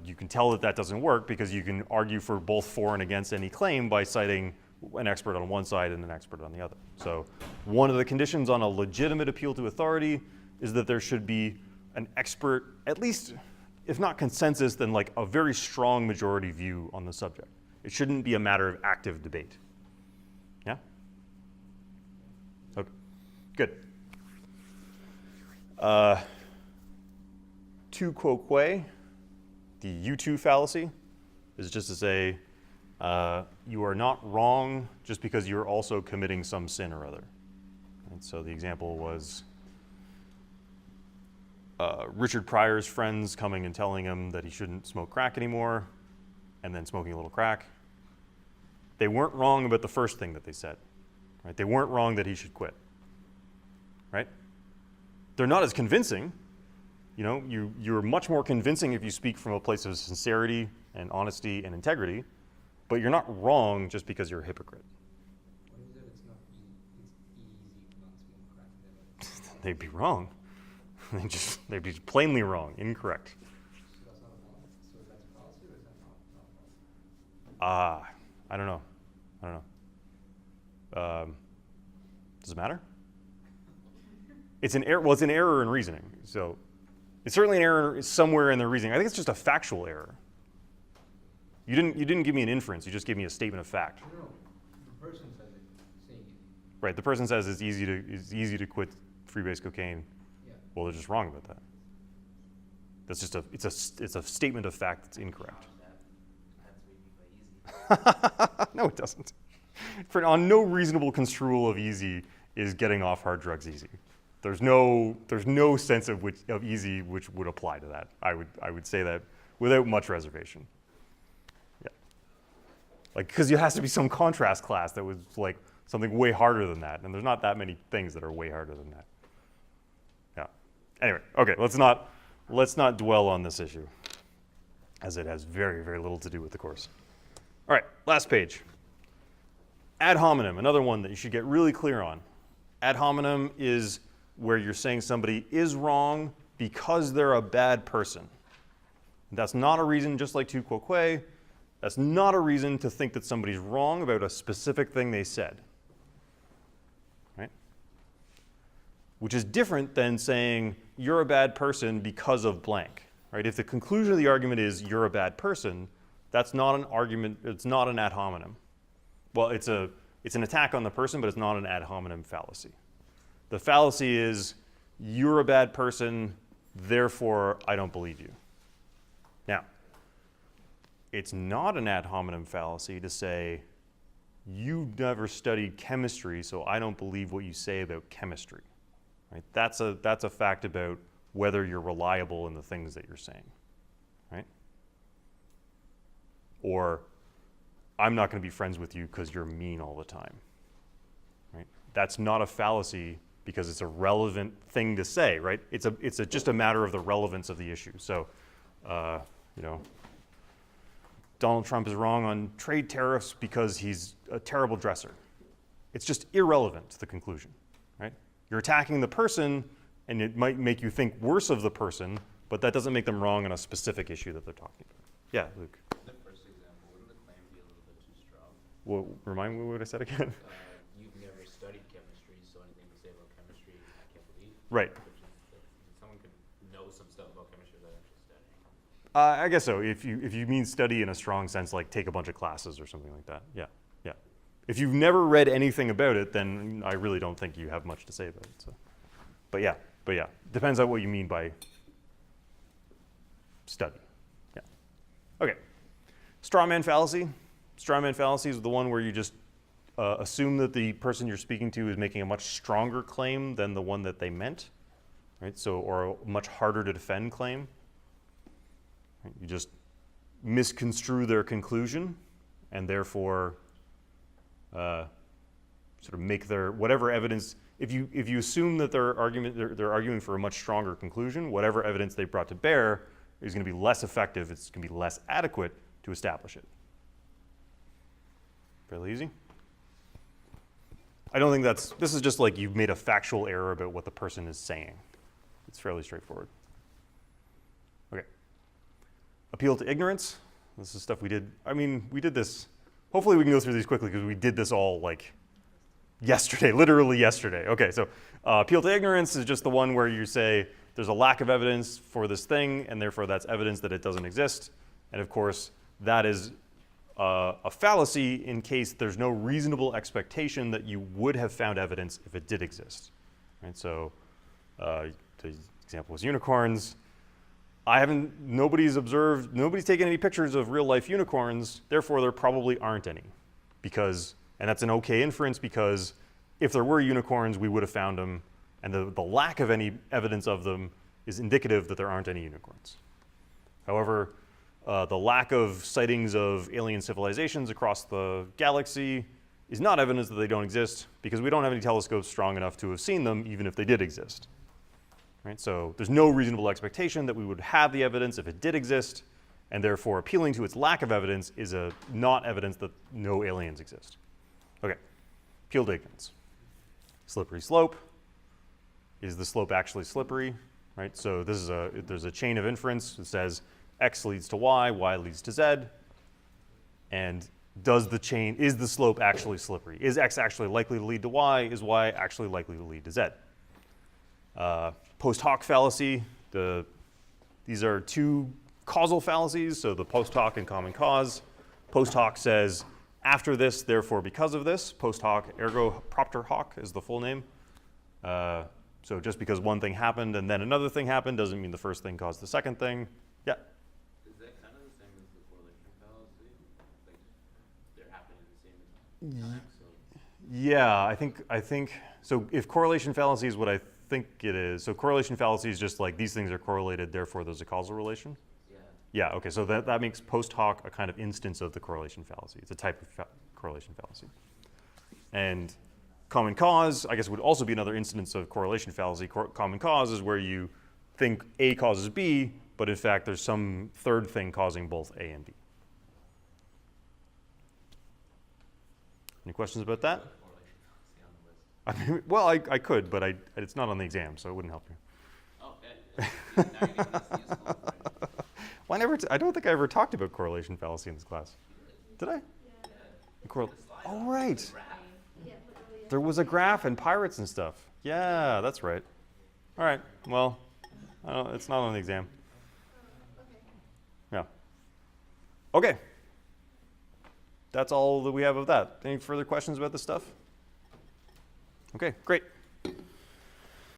You can tell that that doesn't work because you can argue for both for and against any claim by citing an expert on one side and an expert on the other. So one of the conditions on a legitimate appeal to authority is that there should be an expert, at least, if not consensus, then like a very strong majority view on the subject. It shouldn't be a matter of active debate. Yeah? Okay, good. Tu quoque, the U2 fallacy, is just to say, you are not wrong just because you're also committing some sin or other. And so the example was Richard Pryor's friends coming and telling him that he shouldn't smoke crack anymore, and then smoking a little crack. They weren't wrong about the first thing that they said, right? They weren't wrong that he should quit, right? They're not as convincing. You know, you're much more convincing if you speak from a place of sincerity and honesty and integrity, but you're not wrong just because you're a hypocrite. What is it? It's easy to not smoke crack. They'd be wrong. They'd be plainly wrong, incorrect. So that's not a fallacy. So that's a fallacy, or is that not a fallacy? I don't know. Does it matter? It's an error. Well, it's an error in reasoning. So it's certainly an error somewhere in the reasoning. I think it's just a factual error. You didn't give me an inference. You just gave me a statement of fact. No. The person says it. Saying it. Right. The person says it's easy to quit freebase cocaine. Yeah. Well, they're just wrong about that. That's just it's a statement of fact that's incorrect. That's what you mean by easy. No, it doesn't. On no reasonable construal of easy is getting off hard drugs easy. There's no sense of easy which would apply to that. I would say that without much reservation. Yeah. Like, because there has to be some contrast class that was like something way harder than that, and there's not that many things that are way harder than that. Yeah. Anyway, okay, let's not dwell on this issue, as it has very, very little to do with the course. All right, last page. Ad hominem, another one that you should get really clear on. Ad hominem is where you're saying somebody is wrong because they're a bad person. That's not a reason, just like tu quoque, that's not a reason to think that somebody's wrong about a specific thing they said. Right? Which is different than saying you're a bad person because of blank. Right? If the conclusion of the argument is you're a bad person, that's not an argument, it's not an ad hominem. Well, it's an attack on the person, but it's not an ad hominem fallacy. The fallacy is, you're a bad person, therefore I don't believe you. Now, it's not an ad hominem fallacy to say, you never studied chemistry, so I don't believe what you say about chemistry. Right? That's a fact about whether you're reliable in the things that you're saying. Right? Or, I'm not going to be friends with you because you're mean all the time. Right? That's not a fallacy because it's a relevant thing to say, right? It's just a matter of the relevance of the issue. So, Donald Trump is wrong on trade tariffs because he's a terrible dresser. It's just irrelevant to the conclusion, right? You're attacking the person, and it might make you think worse of the person, but that doesn't make them wrong on a specific issue that they're talking about. Yeah, Luke. The first example, wouldn't the claim be a little bit too strong? Well, remind me what I said again. You've never studied chemistry, so anything you say about chemistry, I can't believe. Right. Someone could know some stuff about chemistry without actually studying. I guess so. If you mean study in a strong sense, like take a bunch of classes or something like that. Yeah, yeah. If you've never read anything about it, then I really don't think you have much to say about it. So, But yeah, depends on what you mean by study. Yeah. Okay. Straw man fallacy. Straw man fallacy is the one where you just assume that the person you're speaking to is making a much stronger claim than the one that they meant, right? So, or a much harder to defend claim. Right? You just misconstrue their conclusion, and therefore sort of make their whatever evidence. If you assume that they're arguing for a much stronger conclusion, whatever evidence they brought to bear is going to be less effective. It's going to be less adequate to establish it. Fairly easy. I don't think this is just like you've made a factual error about what the person is saying. It's fairly straightforward. Okay. Appeal to ignorance. This is stuff we did. I mean, we did this. Hopefully we can go through these quickly because we did this all like yesterday, literally yesterday. Okay, so appeal to ignorance is just the one where you say there's a lack of evidence for this thing, and therefore that's evidence that it doesn't exist. And of course, that is a fallacy in case there's no reasonable expectation that you would have found evidence if it did exist. Right? So the example was unicorns. Nobody's taken any pictures of real life unicorns, therefore there probably aren't any. And that's an okay inference because if there were unicorns, we would have found them, and the lack of any evidence of them is indicative that there aren't any unicorns. However, the lack of sightings of alien civilizations across the galaxy is not evidence that they don't exist because we don't have any telescopes strong enough to have seen them even if they did exist. Right? So there's no reasonable expectation that we would have the evidence if it did exist, and therefore appealing to its lack of evidence is not evidence that no aliens exist. Okay, appeal to ignorance. Slippery slope. Is the slope actually slippery? Right? So there's a chain of inference that says X leads to Y leads to Z, and is the slope actually slippery? Is X actually likely to lead to Y? Is Y actually likely to lead to Z? Post hoc fallacy. These are two causal fallacies, so the post hoc and common cause. Post hoc says after this, therefore because of this. Post hoc, ergo propter hoc is the full name. So just because one thing happened and then another thing happened doesn't mean the first thing caused the second thing. Yeah? Is that kind of the same as the correlation fallacy? Like, they're happening at the same time, so. Yeah, I think, so if correlation fallacy is what I think it is, so correlation fallacy is just like these things are correlated, therefore there's a causal relation? Yeah. Yeah, okay, so that makes post hoc a kind of instance of the correlation fallacy. It's a type of correlation fallacy. And common cause, I guess, would also be another instance of correlation fallacy. Common cause is where you think A causes B, but in fact there's some third thing causing both A and B. Any questions about that? Correlation fallacy on the list. I mean, well, I could, but it's not on the exam, so it wouldn't help you. Okay. Now you're making this useful for me. Well, I don't think I ever talked about correlation fallacy in this class. Did I? Yeah. Oh, right. Yeah, There was a graph and pirates and stuff. Yeah, that's right. All right, well, it's not on the exam. okay. Yeah. Okay. That's all that we have of that. Any further questions about this stuff? Okay, great.